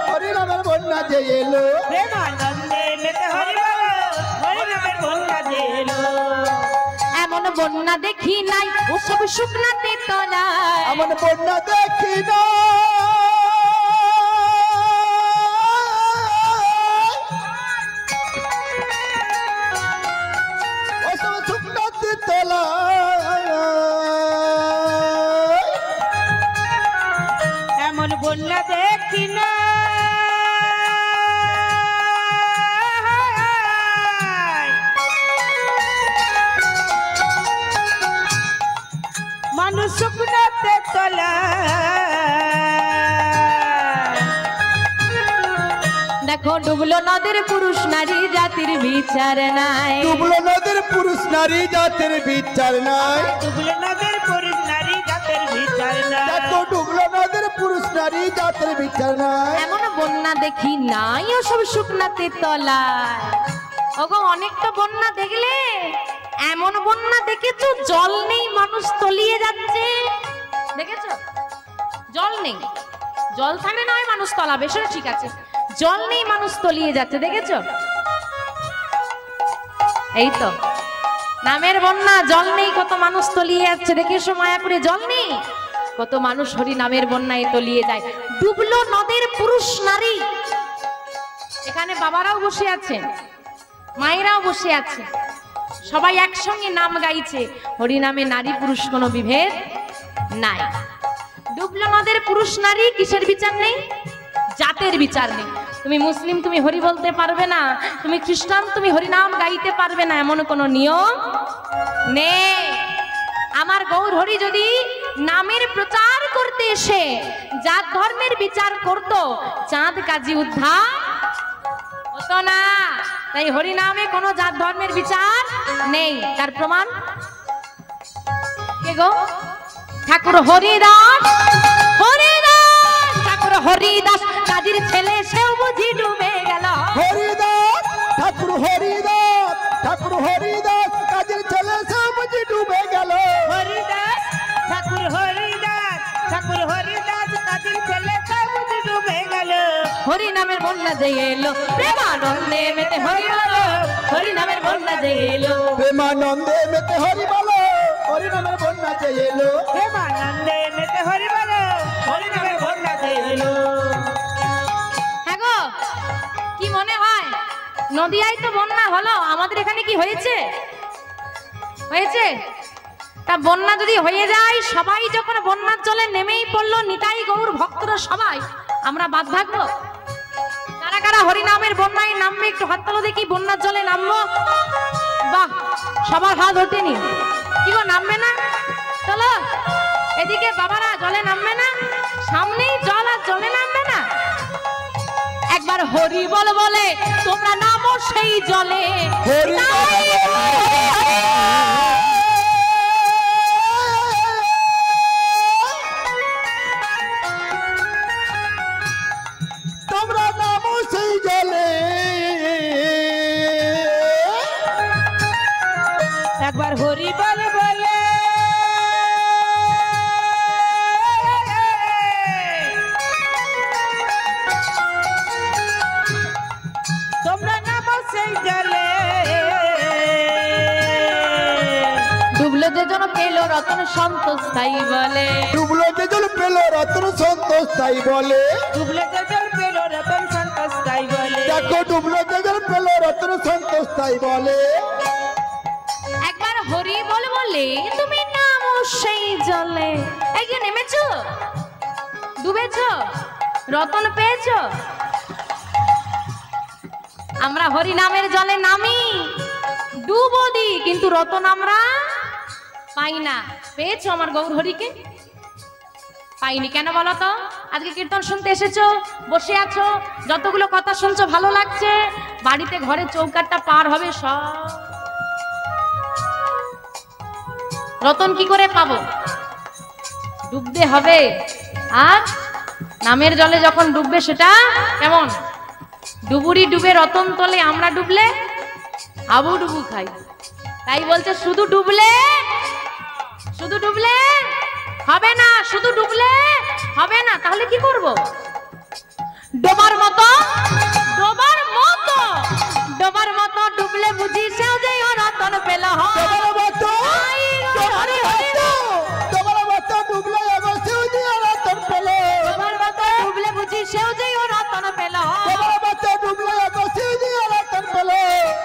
Speaker 2: হরি নামের বন্যা যে এলো।
Speaker 3: প্রেমানন্দে মেতে হরি বলো, হরি নামের বন্যা যে এলো।
Speaker 1: এমন বন্যা দেখি নাই, ওসব শুকনাতে তলায়।
Speaker 2: এমন বন্যা দেখি না, ওসব শুকনাতে তলায়।
Speaker 3: এমন বন্যা দেখি না, মানুষ শুকনাতে তলায়।
Speaker 1: দেখো ডুবলো নদের পুরুষ নারী জাতির বিচার নাই।
Speaker 2: ডুবলো নদের পুরুষ নারী জাতের বিচার নাই।
Speaker 3: ডুবলো নদের পুরুষ নারী জাতের বিচার নাই।
Speaker 2: দেখো ডুবলো নদের পুরুষ নারী জাতের বিচার নাই।
Speaker 1: এমন বন্যা দেখি নাই, ওসব শুকনাতে তলায়। ওগো অনেক তো বন্যা দেখলে, এমন বন্যা দেখেছো জল নেই, মানুষ তলিয়ে যাচ্ছে। দেখেছো? জল নেই, জল থাকলে নয় মানুষ তলাবে, সেটা ঠিক আছে। জল নেই, মানুষ তলিয়ে যাচ্ছে। দেখেছো? এই তো নামের বন্যা, জল নেই, কত মানুষ তলিয়ে যাচ্ছে। দেখেছো মায়াপুরে জল নেই, কত মানুষ হরি নামের বন্যায় তলিয়ে যায়। ডুবলো নদের পুরুষ নারী। এখানে বাবারাও বসে আছেন, মায়েরাও বসে আছে। সবাই একসঙ্গে নাম গাইছে, হরিনামে নারী পুরুষ কোনো বিভেদ নাই। ডুবলো নদের পুরুষ নারী কিসের বিচার নেই? জাতের বিচার নেই। তুমি মুসলিম তুমি হরি বলতে পারবে না, তুমি খ্রিস্টান তুমি হরিনাম গাইতে পারবে না, এমন কোনো নিয়ম নেই। আমার গৌর হরি যদি নামের প্রচার করতে এসে জাত ধর্মের বিচার করত, চাঁদ কাজী উদ্ধার হতো না। তাই হরি নামে কোনো জাত ধর্মের বিচার নেই। তার প্রমাণ কে গো? ঠাকুর হরিদাস, হরিদাস ঠাকুর হরিদাস কাজীর ছেলে, সেও বুঝি ডুবে গেল।
Speaker 2: হরিদাস ঠাকুর হরিদাস, ঠাকুর হরিদাস কাজের ছেলে সে বুঝি ডুবে গেল।
Speaker 3: হরিদাস ঠাকুর হরিদাস, ঠাকুর হরিদাস কাজীর ছেলে সব বুঝি ডুবে গেল।
Speaker 1: হরি নামের বন্যা যে এলো, প্রেমানন্দে মেতে হরি বলো, হরি নামের বন্যা যে এলো।
Speaker 2: প্রেমানন্দে মেতে হরি বলো, হরি নামের বন্যা যে এলো।
Speaker 3: প্রেমানন্দে মেতে হরি বলো, হরি নামের বন্যা যে এলো।
Speaker 1: হ্যাঁ গো, কি মনে হয় নদিয়ায় তো বন্যা হলো, আমাদের এখানে কি হয়েছে? হয়েছে? তা বন্যা যদি হয়ে যায়, সবাই যখন বন্যার জলে নেমেই পড়লো, নিতাই গৌর ভক্তরা সবাই, আমরা বাদ থাকবো? কারা কারা হরিনামের বন্যায় নামবে একটু হাত তোলো দেখি। বন্যার জলে নামবো? বাহ, সবার হাত ওঠেনি। কি গো, নামবে না? চলো এদিকে বাবারা, জলে নামবে না? সামনেই জল, আর জলে নামবে না? একবার হরি বল বলে তোমরা নামো সেই জলে।
Speaker 2: হরি তোমরা নামো সেই জলে।
Speaker 3: একবার হরি বল বলে তোমরা নামো সেই জলে।
Speaker 1: ডুবলো যে জন পেলো রতন সন্তোষ তাই বলে।
Speaker 2: ডুবলো যে জল পেল রতন সন্তোষ তাই বলে।
Speaker 3: ডুবলে যে জল পেল রতন সন্তোষ তাই বলে।
Speaker 2: দেখো ডুবলো যে জল পেল রতন সন্তোষ তাই বলে।
Speaker 1: একবার হরি বল বলে তুমি নামো সেই জলে। এই যে নেমেছো, ডুবেছো, রতন পেয়েছো। আমরা হরি নামের জলে নামি, ডুবো দি, কিন্তু রতন আমরা পাই না। পেয়েছো আমার গৌর হরিকে? পাইনি। কেন বলো তো? আজকে কীর্তন শুনতে এসেছো, বসে আছো, যতগুলো কথা শুনছো ভালো লাগছে, বাড়িতে ঘরে চৌকাটটা পার হবে সব রতন কি করে পাবো? ডুবতে হবে। আর নামের জলে যখন ডুববে সেটা কেমন? ডুবুরি ডুবে রতন তোলে, আমরা ডুবলে আবু ডুবু খাই। তাই বলছে শুধু ডুবলে, শুধু ডুবলে হবে না, শুধু ডুবলে হবে না। তাহলে কি করব? ডোবার মতো, ডোবার মতো, ডোবার মতো ডুবলে বুঝি সেও যে রতন পেল।
Speaker 2: তোমার মতো, তোমার মতো, তোমার মতো ডুবলে এবার সেও যে রতন পেল।
Speaker 1: ডোবার মতো ডুবলে বুঝি সেও যে রতন পেল।
Speaker 2: তোমার মতো ডুবলে এবার সেও যে রতন পেল।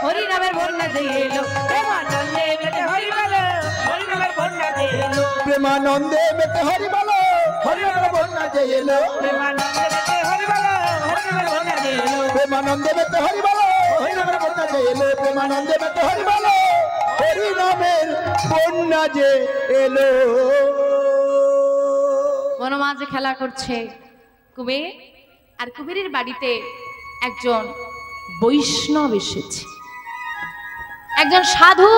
Speaker 1: হরি নামের বন্যা যে এলো,
Speaker 3: প্রেমানন্দে মেতে হরি বলো, হরি নামের বন্যা যে এলো।
Speaker 2: প্রেমানন্দে মেতে হরি বলো, হরি নামের বন্যা যে এলো।
Speaker 3: প্রেমানন্দে মেতে হরি বলো, হরি নামের বন্যা যে এলো।
Speaker 2: প্রেমানন্দে মেতে হরি বলো, হরি নামের বন্যা যে এলো। প্রেমানন্দে মেতে হরি বলো, হরি নামের বন্যা যে এলো।
Speaker 1: বনমাঝে খেলা করছে কুবের, আর কুবেরের বাড়িতে একজন বৈষ্ণব এসেছে, একজন সাধু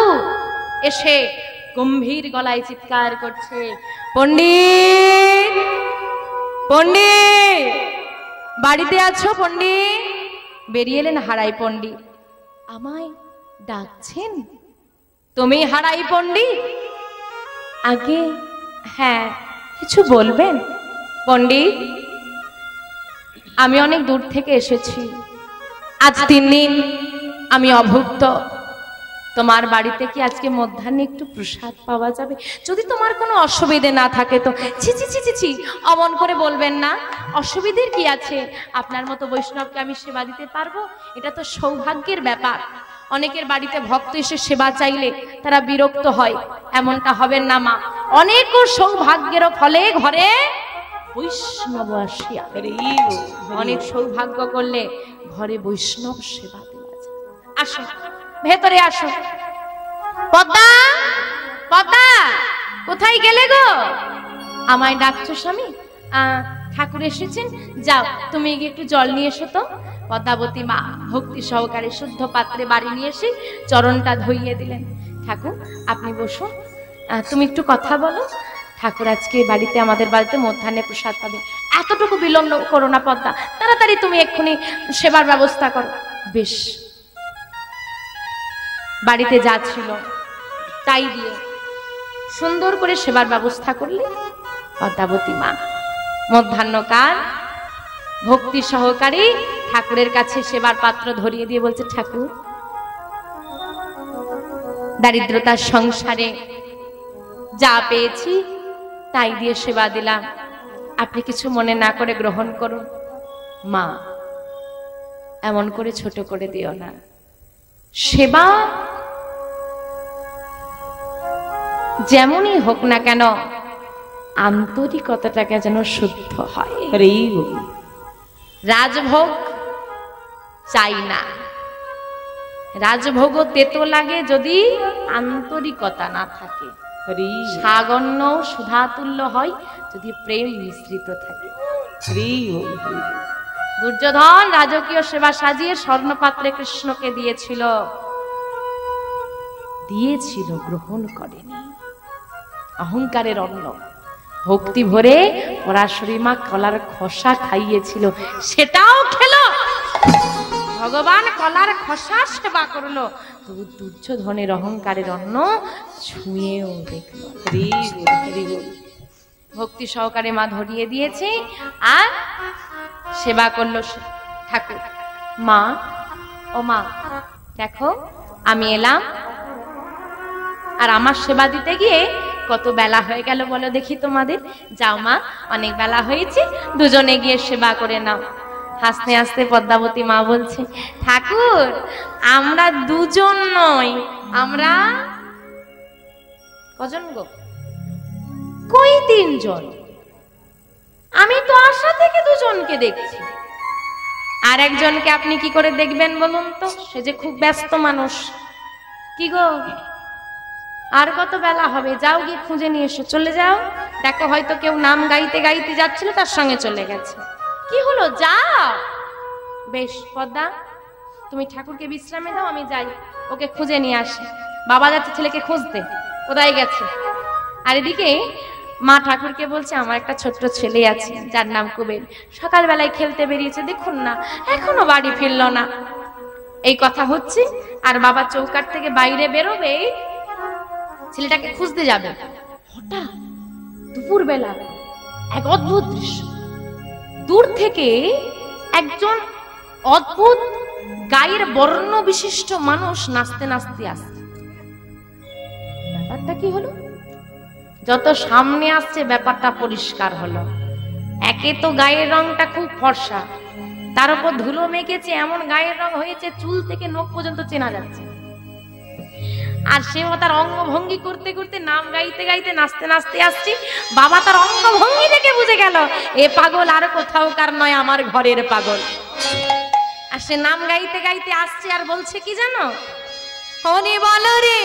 Speaker 1: এসে গম্ভীর গলায় চিৎকার করছে, পণ্ডিত, পণ্ডিত বাড়িতে আছো পণ্ডিত? বেরিয়ে এলেন হারাই পণ্ডিত। আমায় ডাকছেন? তুমি হারাই পণ্ডিত? আগে হ্যাঁ, কিছু বলবেন? পণ্ডিত, আমি অনেক দূর থেকে এসেছি, আজ 3 দিন আমি অভুক্ত। তোমার বাড়িতে কি আজকে মধ্যাহ্নে একটু প্রসাদ পাওয়া যাবে? যদি তোমার কোনো অসুবিধে না থাকে তো। ছি ছি ছি ছি ছি, অমন করে বলবেন না, অসুবিধের কি আছে? আপনার মতো বৈষ্ণবকে আমি সেবা দিতে পারবো, এটা তো সৌভাগ্যের ব্যাপার। অনেকের বাড়িতে ভক্ত এসে সেবা চাইলে তারা বিরক্ত হয়, এমনটা হবেন না মা। অনেক সৌভাগ্যের ফলে ঘরে বৈষ্ণব আসিয়া, অনেক সৌভাগ্য করলে ঘরে বৈষ্ণব সেবা দেওয়া যায়। আসো ভেতরে আসো। পদ্মা, পদ্মা, কোথায় গেলে গো? আমায় ডাকছো স্বামী? ঠাকুর এসেছেন, যাও তুমি গিয়ে একটু জল নিয়ে এসো তো। পদ্মাবতী মা ভক্তি সহকারে শুদ্ধ পাত্রে বাড়ি নিয়ে এসে চরণটা ধুইয়ে দিলেন। ঠাকুর আপনি বসুন, তুমি একটু কথা বলো। ঠাকুর আজকে বাড়িতে, আমাদের বাড়িতে মধ্যাহ্নে প্রসাদ পাবে। এতটুকু বিলম্ব করো না পদ্মা, তাড়াতাড়ি তুমি এক্ষুনি সেবার ব্যবস্থা করো। বেশ। বাড়িতে যা ছিল তাই দিয়ে সুন্দর করে সেবার ব্যবস্থা করলে পদ্মাবতী মা। মধ্যাহ্নকাল ভক্তি সহকারে ঠাকুরের কাছে সেবার পাত্র ধরিয়ে দিয়ে বলছে, ঠাকুর দারিদ্রতার সংসারে যা পেয়েছি তাই দিয়ে সেবা দিলাম, আপনি কিছু মনে না করে গ্রহণ করুন। মা এমন করে ছোট করে দিও না, সেবা যেমনই হোক না কেন আন্তরিকতাটাকে যেন শুদ্ধ হয়। রাজভোগ চাই না, রাজভোগও তেতো লাগে যদি আন্তরিকতা না থাকে। সাগন্য সুধাতুল্য হয় যদি প্রেম মিশ্রিত থাকে। দুর্যোধন রাজকীয় সেবা সাজিয়ে স্বর্ণপাত্রে কৃষ্ণকে দিয়েছিল, গ্রহণ করেনি। অহংকারের অন্ন। ভক্তি ভরে পরাশরী মা কলার খোসা খাইয়েছিল, সেটাও খেলো। ভগবান কলার খোসা সেবা করলো, তবু দুর্যোধনের অহংকারের অন্ন ছুঁয়েও দেখলো। ভক্তি সহকারে মা ধরিয়ে দিয়েছে আর সেবা করলো ঠাকুর। মা, ও মা দেখো আমি এলাম, আর আমার সেবা দিতে গিয়ে কত বেলা হয়ে গেল বলো দেখি তোমাদের। যাও মা, অনেক বেলা হয়েছে, দুজনে গিয়ে সেবা করে নাও। হাসতে হাসতে পদ্মাবতী মা বলছে, ঠাকুর আমরা দুজন নই, আমরা কজন গো? কই তিনজন। আমি তো আশা থেকে দুজনকে দেখছি, আর একজনকে আপনি কি করে দেখবেন বলুন তো? সে যে খুব ব্যস্ত মানুষ। কি গো, আর কত বেলা হবে? যাও গিয়ে খুঁজে নিয়ে এসো। চলে যাও, দেখো হয়তো কেউ নাম গাইতে গাইতে যাচ্ছিল, তার সঙ্গে চলে গেছে। কি হলো, যাও। বেশ পদ্মা, তুমি ঠাকুরকে বিশ্রামে দাও, আমি যাই ওকে খুঁজে নিয়ে আসি। বাবা যাচ্ছে ছেলেকে খুঁজতে, কোথায় গেছে। আর এদিকে মা ঠাকুরকে বলছে, আমার একটা ছোট্ট ছেলে আছে যার নাম কুবের, সকালবেলায় খেলতে বেরিয়েছে, দেখুন না এখনো বাড়ি ফিরল না। এই কথা হচ্ছে, আর বাবা চৌকাঠ থেকে বাইরে বেরোবে, ছেলেটাকে খুঁজতে যাবে। হঠাৎ দুপুর বেলা এক অদ্ভুত দৃশ্য। দূর থেকে একজন অদ্ভুত গায়ের বর্ণ বিশিষ্ট মানুষ নাচতে নাচতে আসছে। ব্যাপারটা কি হলো? যত সামনে আসছে ব্যাপারটা পরিষ্কার হলো। একে তো গায়ের রংটা খুব ফর্সা, তার উপর ধুলো মেখেছে, এমন গায়ের রং হয়েছে চুল থেকে নখ পর্যন্ত চেনা যাচ্ছে। আর সেও তার অঙ্গভঙ্গি করতে করতে, নাম গাইতে গাইতে, নাচতে নাচতে আসছি। বাবা তার অঙ্গভঙ্গি দেখে বুঝে গেল এ পাগল আর কোথাও কার নয়, আমার ঘরের পাগল। আর সে নাম গাইতে গাইতে আসছে আর বলছে কি জানো? হরি বল রে,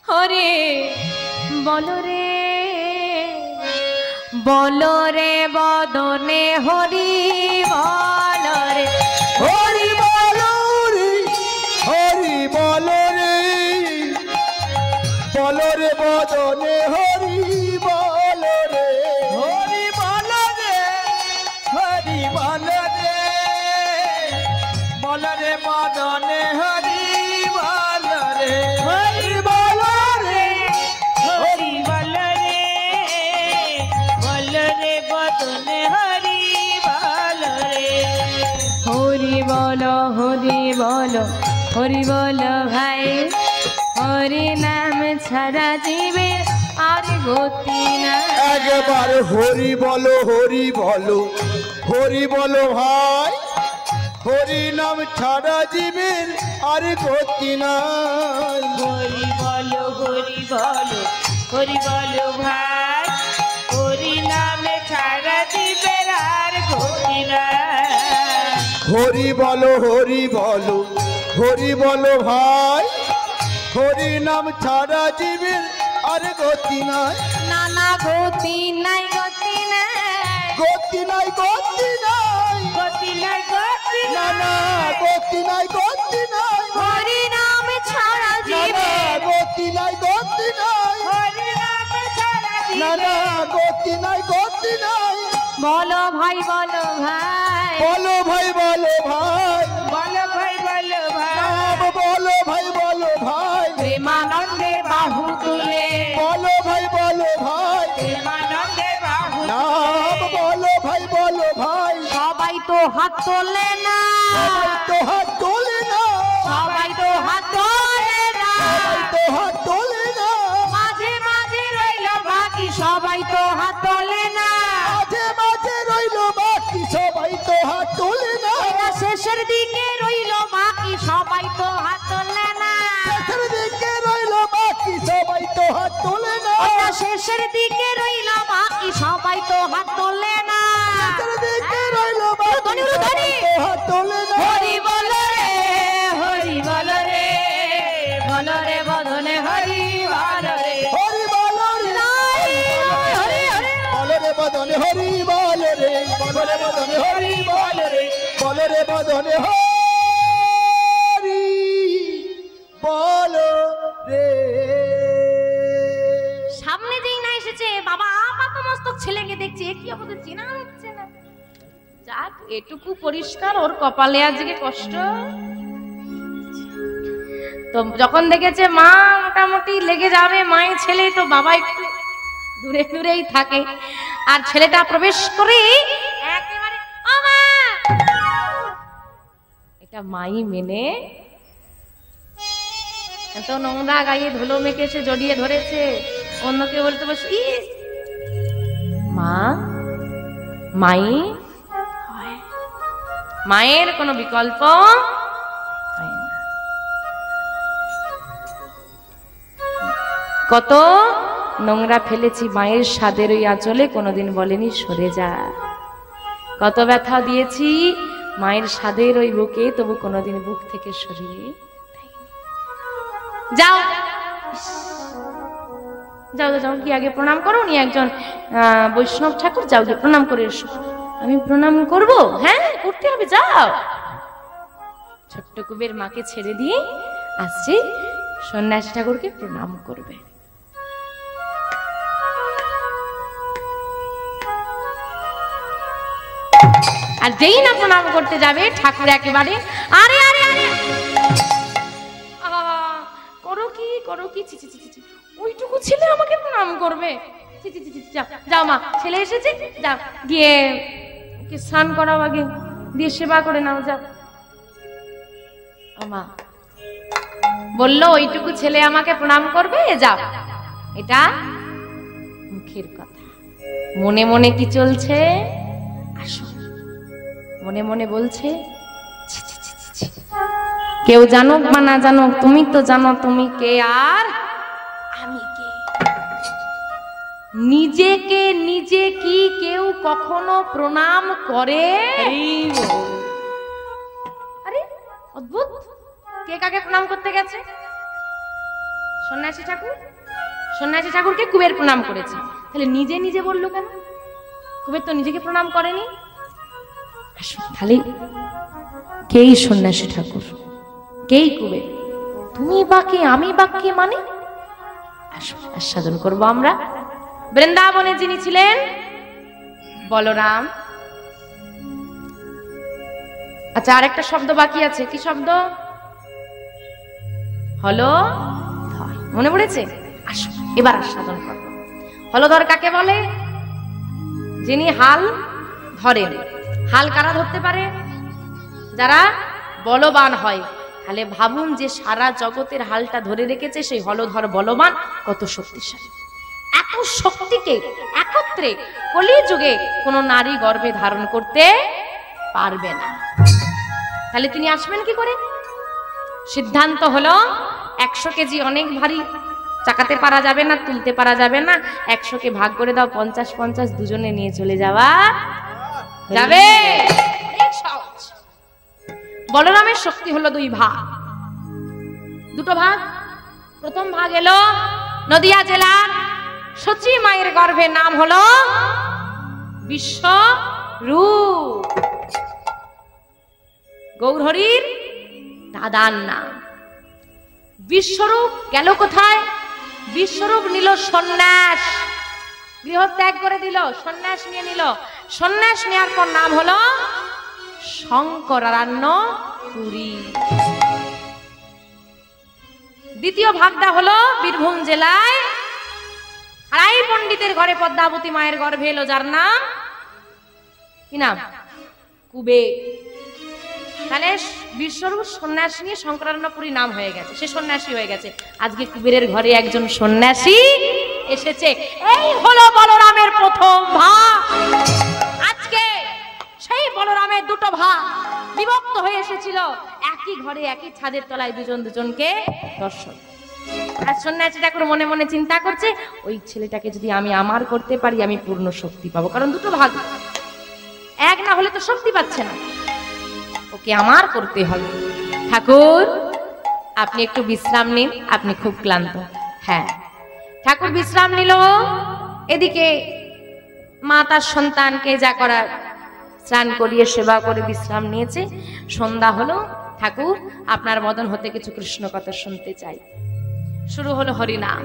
Speaker 1: হরে বল রে, বল রে বদনে হরি বল রে,
Speaker 2: হরি বল রে, হরি বল রে, বল রে বদনে হরি বল রে, হরি বল রে, হরি বল রে, বল রে বদনে হরি বল রে, হরি বল রে, হরি বল রে, বল রে বদনে হরি বল রে,
Speaker 1: হরি বল, হরি বল, হরি বল ভাই, হরি নাম ছাড়া জীবে আর গতি না।
Speaker 2: একবার হরি বলো, হরি বলো, হরি বলো ভাই, হরি নাম ছাড়া জীবের আর গতি নাই।
Speaker 3: হরি বলো ভাই, হরি নামে ছাড়া দিবের আর গতি নাই।
Speaker 2: হরি বলো ভাই, হরি নাম ছাড়া জীবের আর গতি নাই।
Speaker 1: না না গতি নাই, গতি নাই,
Speaker 2: গতি নাই, গতি নাই,
Speaker 3: গতি নাই, গতি
Speaker 2: না না গতি নাই, গতি নাই,
Speaker 1: হরি নাম ছাড়া
Speaker 2: না না
Speaker 1: জীবের
Speaker 2: গতি নাই, গতি নাই,
Speaker 3: হরি নামে ছাড়া
Speaker 2: না না গতি নাই, গতি নাই।
Speaker 1: বলো ভাই, বলো ভাই,
Speaker 2: বলো ভাই, বলো ভাই,
Speaker 3: বলো ভাই, বলো ভাই,
Speaker 2: নাম বলো ভাই, বলো ভাই,
Speaker 1: প্রেমানন্দের বাহু তুলে,
Speaker 2: বলো ভাই, বলো ভাই,
Speaker 3: প্রেমানন্দে বাহু
Speaker 2: নাম বলো ভাই, বলো ভাই,
Speaker 1: সবাই তো হাত তোলে না,
Speaker 2: সবাই তো হাত তোলে না,
Speaker 1: সবাই তো হাত তোলে না,
Speaker 2: সবাই তো হাত তোলে না,
Speaker 1: মাঝে মাঝে রইল বাকি সবাই তো হাত তোলে না,
Speaker 2: মাঝে মাঝে রইল বাকি সবাই তো হাত তোলে না,
Speaker 1: ওরা শেষের দিকে রইল বাকি সবাই তো হাত তোলে না,
Speaker 2: শেষের দিকে রইল বাকি সবাই তো হাত তোলে না,
Speaker 1: ওরা শেষের দিকে রইল বাকি সবাই তো হাত তোলে না,
Speaker 2: শেষের দিকে রইল বাকি
Speaker 1: ধনী, ধনী।
Speaker 2: সবাই তো হাত তোলে না।
Speaker 1: হরি বলো রে, হরি বলো রে, বলো রে বদনে হরি বলো রে,
Speaker 2: হরি বলো রে,
Speaker 1: হরি হরি
Speaker 2: বলো রে বদনে হরি বলো রে, বলো রে বদনে হরি বলো রে, বলো রে বদনে হরি বলো রে।
Speaker 1: সামনে যেই না এসেছে বাবা আপাত মস্তক ছেলেকে দেখছে, এ কি আমাদের চেনা হচ্ছে না, যাক এটুকু পরিষ্কার ওর কপালে আজকে কষ্ট। তো যখন দেখেছে মা মোটামুটি লেগে যাবে, মায়ের ছেলে তো বাবা একটু দূরে দূরেই থাকে, আর ছেলেটা প্রবেশ করে একেবারে ও মা, এটা মাই মেনে এত নোংরা গায়ে ধুলো মেখে এসে জড়িয়ে ধরেছে, অন্য কেউ বলতে বসে ইস মা, মাই হয়, মায়ের কোনো বিকল্প হয় না। কত নোংরা ফেলেছি মায়ের স্বাদের ওই আঁচলে, কোনোদিন বলেনি সরে যা, কত ব্যথা দিয়েছি মায়ের স্বাদের ওই বুকে, তবু কোনোদিন বুক থেকে সরিয়ে যাও যাও যাও, কি আগে প্রণাম করো, উনি একজন বৈষ্ণব ঠাকুর, যাও গিয়ে প্রণাম করে এসো। আমি প্রণাম করব? হ্যাঁ করতে হবে, যাও। ছোট্ট কুবের মাকে ছেড়ে দিয়ে আসছে সন্ন্যাসী ঠাকুরকে প্রণাম করবে। আর যেই না প্রণাম করতে যাবে ঠাকুর একেবারে আরে আরে আরে করো কি ছি ছি ছি ছি, ওইটুকু ছেলে আমাকে প্রণাম করবে, ছি ছি ছি ছি, যাও যাও মা, ছেলে এসেছে, যাও গিয়ে ওকে স্নান করাও, আগে দিয়ে সেবা করে নাও, যাও। মা বললো ওইটুকু ছেলে আমাকে প্রণাম করবে, যাও। এটা মুখের কথা, মনে মনে কি চলছে আসো, মনে মনে বলছে ছি ছি ছি ছি ছি, কেউ জানুক বা না জানুক তুমি তো জানো তুমি কে আর আমি কে। নিজেকে নিজে কি কেউ কখনো প্রণাম করে? আরে অদ্ভুত, কে কাকে প্রণাম করতে গেছে? সন্ন্যাসী ঠাকুর, সন্ন্যাসী ঠাকুরকে কুবের প্রণাম করেছে, তাহলে নিজে নিজে বললো কেন? কুবের তো নিজেকে প্রণাম করেনি। তাহলে কেই সন্ন্যাসী ঠাকুর, কেই কুবের, তুমি বাকি আমি বাকি, মানে আস্বাদন করবো আমরা। বৃন্দাবনে যিনি ছিলেন বলরাম। আচ্ছা আরেকটা শব্দ বাকি আছে, কি শব্দ? হলধর, মনে পড়েছে? আসো এবার আস্বাদন করবো। হলধর কাকে বলে? যিনি হাল ধরেন। হাল কারা ধরতে পারে? যারা বলবান হয়। তাহলে ভাবুন যে সারা জগতের হালটা ধরে রেখেছে সেই হলধর বলবান, কত শক্তিশালী। এত শক্তিকে একত্রে কলিযুগে কোনো নারী গর্ভে ধারণ করতে পারবে না। তাহলে তিনি আসবেন কি করে? সিদ্ধান্ত হলো 100 কেজি অনেক ভারী, চাকাতে পারা যাবে না, তুলতে পারা যাবে না, 100 কে ভাগ করে দাও, 50-50 দুজনে নিয়ে চলে যাওয়া যাবে। বলরামের শক্তি হলো 2 ভাগ, 2টো ভাগ। প্রথম ভাগ এলো নদিয়া জেলার সচি মায়ের গর্ভে, নাম হলো বিশ্বরূপ, গৌরহরির দাদার নাম। বিশ্বরূপ গেল কোথায়? বিশ্বরূপ নিল সন্ন্যাস, গৃহত্যাগ করে দিল, সন্ন্যাস নিয়ে নিল। সন্ন্যাস নেওয়ার পর নাম হলো শঙ্করারণ্য পুরী। দ্বিতীয় ভাগটা হলো বীরভূম জেলায় হারাই পণ্ডিতের ঘরে পদ্মাবতী মায়ের গর্ভে এলো, যার নাম কি নাম? কুবের। তাহলে বিশ্বরূপ সন্ন্যাস নিয়ে শঙ্করারণ্যপুরী নাম হয়ে গেছে, সে সন্ন্যাসী হয়ে গেছে। আজকে কুবেরের ঘরে একজন সন্ন্যাসী এসেছে। এই হলো বলরামের প্রথম ভাগ। আজকে সেই বলরামের 2টো ভাগ বিভক্ত হয়ে এসেছিল, একই ঘরে একই ছাদের তলায় দুজন দুজনকে দর্শন। আর সন্ন্যাসী ঠাকুর মনে মনে চিন্তা করছে, ওই ছেলেটাকে যদি আমি আমার করতে পারি আমি পূর্ণ শক্তি পাবো, কারণ 2টো ভাগ, এক না হলে তো শক্তি পাচ্ছে না, ওকে আমার করতে হবে। ঠাকুর আপনি একটু বিশ্রাম নিন, আপনি খুব ক্লান্ত। হ্যাঁ, ঠাকুর বিশ্রাম নিল। এদিকে মা তার সন্তানকে যা করার স্নান করিয়ে সেবা করে বিশ্রাম নিয়েছে। সন্ধ্যা হলো, ঠাকুর আপনার মদন হতে কিছু কৃষ্ণ কথা শুনতে চাই। শুরু হলো হরিনাম,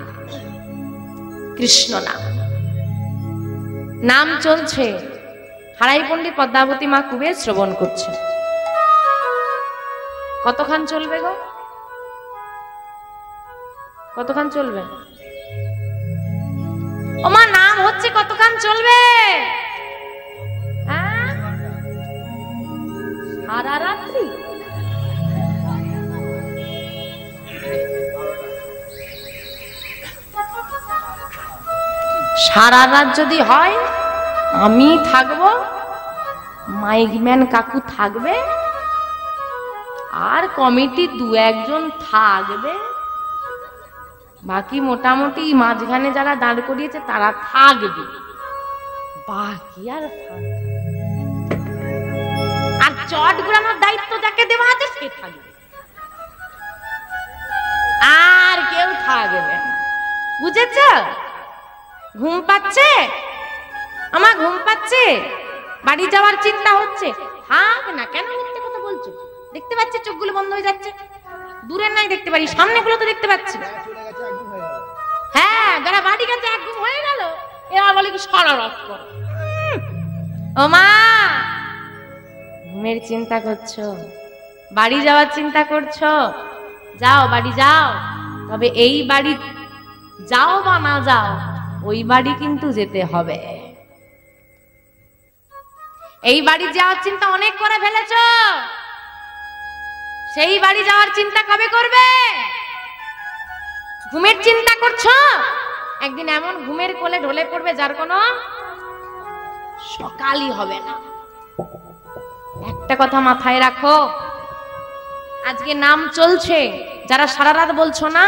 Speaker 1: কৃষ্ণ নাম, নাম চলছে। হারাই পণ্ডিত পদ্মাবতী মা কুবের শ্রবণ করছে। কতক্ষণ চলবে গো? কতক্ষণ চলবে? ও মা, নাম হচ্ছে, কতক্ষণ চলবে? সারা রাত্রি? সারা রাত যদি হয়, আমি থাকবো, মাইকম্যান কাকু থাকবে, আর কমিটি 2-1 জন থাকবে, বাকি মোটামুটি মাঝখানে যারা দাঁড় করিয়েছে তারা থাকবে, বাকি আর চট ঘুরানোর দায়িত্ব যাকে দেওয়া আছে সে থাকবে, আর কেউ থাকবে না। বুঝেছ? ঘুম পাচ্ছে আমার, ঘুম পাচ্ছে, বাড়ি যাওয়ার চিন্তা হচ্ছে, থাক না। কেন মিথ্যে কথা বলছো? দেখতে পাচ্ছি চোখগুলো বন্ধ হয়ে যাচ্ছে, দূরের নাই দেখতে পারি, সামনে গুলো তো দেখতে পাচ্ছি। হ্যাঁ, যারা বাড়ি গেছে এক ঘুম হয়ে গেল, এবার বলে কি শরারত করো। ও মা, ঘুমের চিন্তা করছো, বাড়ি যাওয়ার চিন্তা করছো, যাও বাড়ি যাও। তবে এই বাড়ি যাও বা না যাও, ওই বাড়ি কিন্তু যেতে হবে। এই বাড়ি যাওয়ার চিন্তা অনেক করে ফেলেছ, সেই বাড়ি যাওয়ার চিন্তা কবে করবে? ঘুমের চিন্তা করছো, একদিন এমন ঘুমের কোলে ঢলে পড়বে যার কোনো সকালই হবে না। একটা কথা মাথায় রাখো, আজকে নাম চলছে, যারা সারা রাত বলছো না,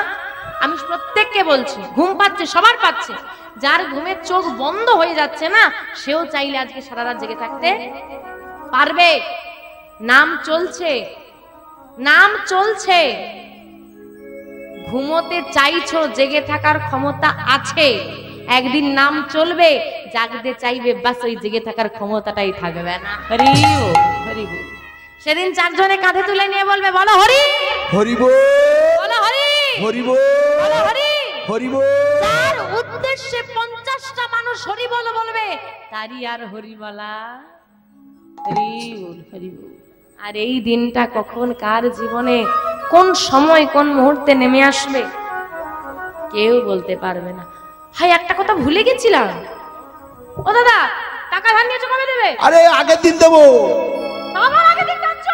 Speaker 1: আমি প্রত্যেককে বলছি, ঘুম পাচ্ছে, সবার পাচ্ছে, যার ঘুমের চোখ বন্ধ হয়ে যাচ্ছে না, সেও চাইলে আজকে সারা রাত জেগে থাকতে পারবে। নাম চলছে, নাম চলছে, ঘুমোতে চাইছো, জেগে থাকার ক্ষমতা আছে, একদিন নাম চলবে, জাগতে চাইবে, বাস ওই জেগে থাকার ক্ষমতাটাই থাকবে না। হরি বল, হরি বল। সেদিন 4 জনে কাঁধে তুলে নিয়ে বলবে, বলো হরি, হরি বল, বলো হরি, হরি বল, বলো হরি, হরি বল। তার উদ্দেশ্যে 50টা মানুষ হরি বল বলবে, তারই আর হরি বলা, হরি বল, হরি বল। আর এই দিনটা কখন কার জীবনে কোন সময় কোন মুহূর্তে নেমে আসবে কেউ বলতে পারবে না। হাই, একটা কথা ভুলে গেছিলাম। ও দাদা, টাকা ধার নিয়েছো, কবে দেবে?
Speaker 2: আরে আগের দিন দেবো।
Speaker 1: আমার আগের দিন যাচ্ছ?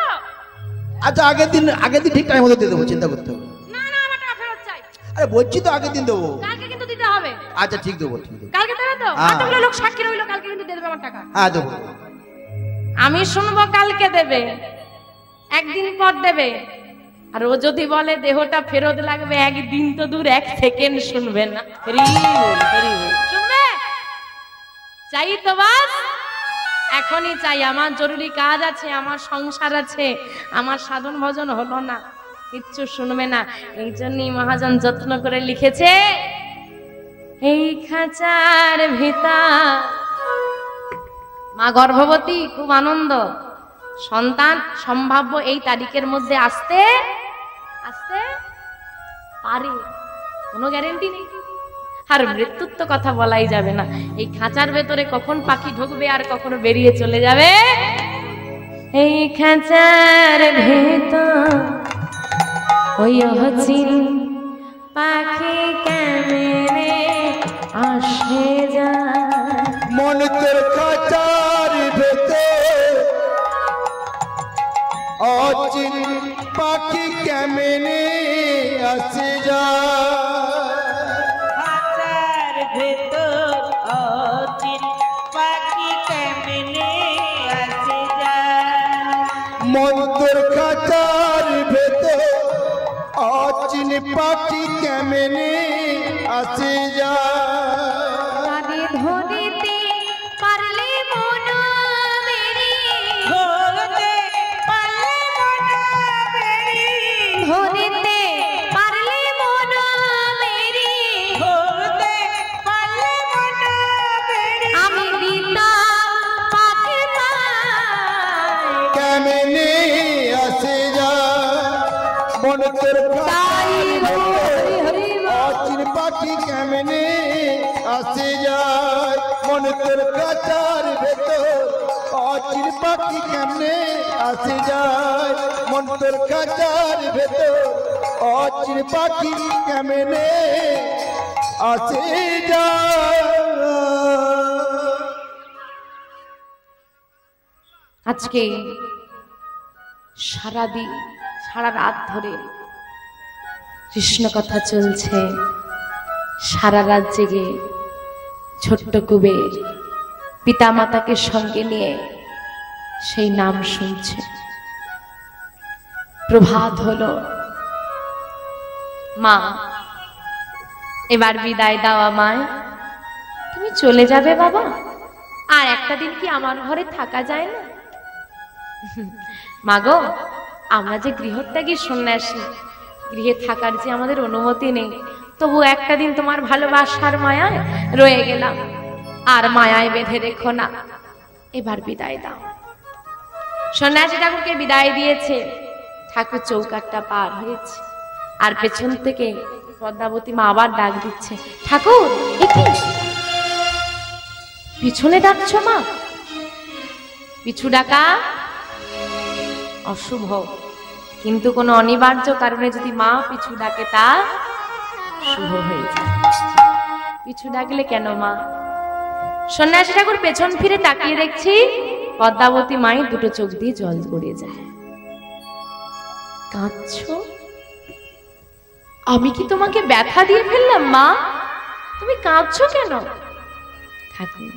Speaker 2: আচ্ছা, আগের দিন ঠিক টাইম মতো দিয়ে দেবো, চিন্তা করতে হবে
Speaker 1: না। না, আমার টাকা ফেরত চাই।
Speaker 2: আরে বলছি তো আগের দিন দেবো।
Speaker 1: কালকে কিন্তু দিতে হবে।
Speaker 2: আচ্ছা, ঠিক দেবো, ঠিক দেবো।
Speaker 1: কালকে দেবে তো?
Speaker 2: হ্যাঁ।
Speaker 1: কতগুলো লোক সাক্ষী রইলো, কালকে কিন্তু দিয়ে দেবে আমার টাকা।
Speaker 2: হ্যাঁ, দেবো।
Speaker 1: আমি শুনবো কালকে দেবে, একদিন পর দেবে। আর ও যদি বলে দেহটা ফেরত লাগবে, একদিন তো দূর, 1 সেকেন্ড শুনবে না। শুনবে? চাই তো বাস, এখনই চাই। আমার জরুরি কাজ আছে, আমার সংসার আছে, আমার সাধন ভজন হলো না, কিচ্ছু শুনবে না। এই জন্যই মহাজন যত্ন করে লিখেছে, এই খাঁচার ভিতর মা গর্ভবতী, খুব আনন্দ, সন্তান সম্ভাব্য এই তারিখের মধ্যে আসতে আসতে পারে, কোনো গ্যারেন্টি নেই। আর মৃত্যুর তো কথা বলাই যাবে না। এই খাঁচার ভেতরে কখন পাখি ঢুকবে আর কখনো বেরিয়ে চলে যাবে। এই খাঁচার ভেতর ওই অচিন পাখি কেমনে আসে যায়,
Speaker 2: মন তোর খাঁচার ভেতর অচিন পাখি কেমনে আসে যায়,
Speaker 3: খাঁচার ভেতর অচিন পাখি কেমনে আসে যায়,
Speaker 2: মন তোর খাঁচার ভেতর অচিন পাখি কেমনে আসে যায়,
Speaker 1: ধরিতে পারলে মন মেরি,
Speaker 3: ধরতে পারলে মন মেরি,
Speaker 1: ধরিতে পারলে মন মেরি,
Speaker 3: ধরতে পারলে মন মেরি,
Speaker 1: আমি দিতাম পাখি পায়,
Speaker 2: কেমনে আসে যায়, মন তোর অচিন পাখি কেমনে আসে যায়, মন তোর খাঁচার ভেতর অচিন পাখি কেমনে আসে যায়, মন তোর খাঁচার ভেতর অচিন পাখি কেমনে আসে যায়।
Speaker 1: আজকে সারাদিন সারা রাত ধরে কৃষ্ণ কথা চলছে, সারা রাত জেগে ছোট্ট কুবের পিতা মাতাকে সঙ্গে নিয়ে সেই নাম শুনছে। প্রভাত হলো, মা এবার বিদায় দাও আমায়, তুমি চলে যাবে বাবা, আর একটা দিন কি আমার ঘরে থাকা যায় না? মাগো, আমরা যে গৃহত্যাগী সন্ন্যাসী, গৃহে থাকার যে আমাদের অনুমতি নেই, তবু একটা দিন তোমার ভালোবাসার মায়ায় রয়ে গেলাম, আর মায়ায় বেঁধে রেখো না, এবার বিদায় দাও। সন্ন্যাসী ঠাকুরকে বিদায় দিয়েছে, ঠাকুর চৌকাঠটা পার হয়েছে, আর পেছন থেকে পদ্মাবতী মা আবার ডাক দিচ্ছে, ঠাকুর একি পিছনে ডাকছো মা? পিছু ডাকা অশুভ, কিন্তু কোনো অনিবার্য কারণে যদি মা পিছু ডাকে তা শুভ হয়ে যায়। পিছু ডাকলে কেন মা? সন্ন্যাসী ঠাকুর পেছন ফিরে তাকিয়ে দেখছি পদ্মাবতী মায়ের দুটো চোখ দিয়ে জল গড়িয়ে যায়। কাঁদছো? আমি কি তোমাকে ব্যথা দিয়ে ফেললাম মা? তুমি কাঁদছো কেন? ঠাকুর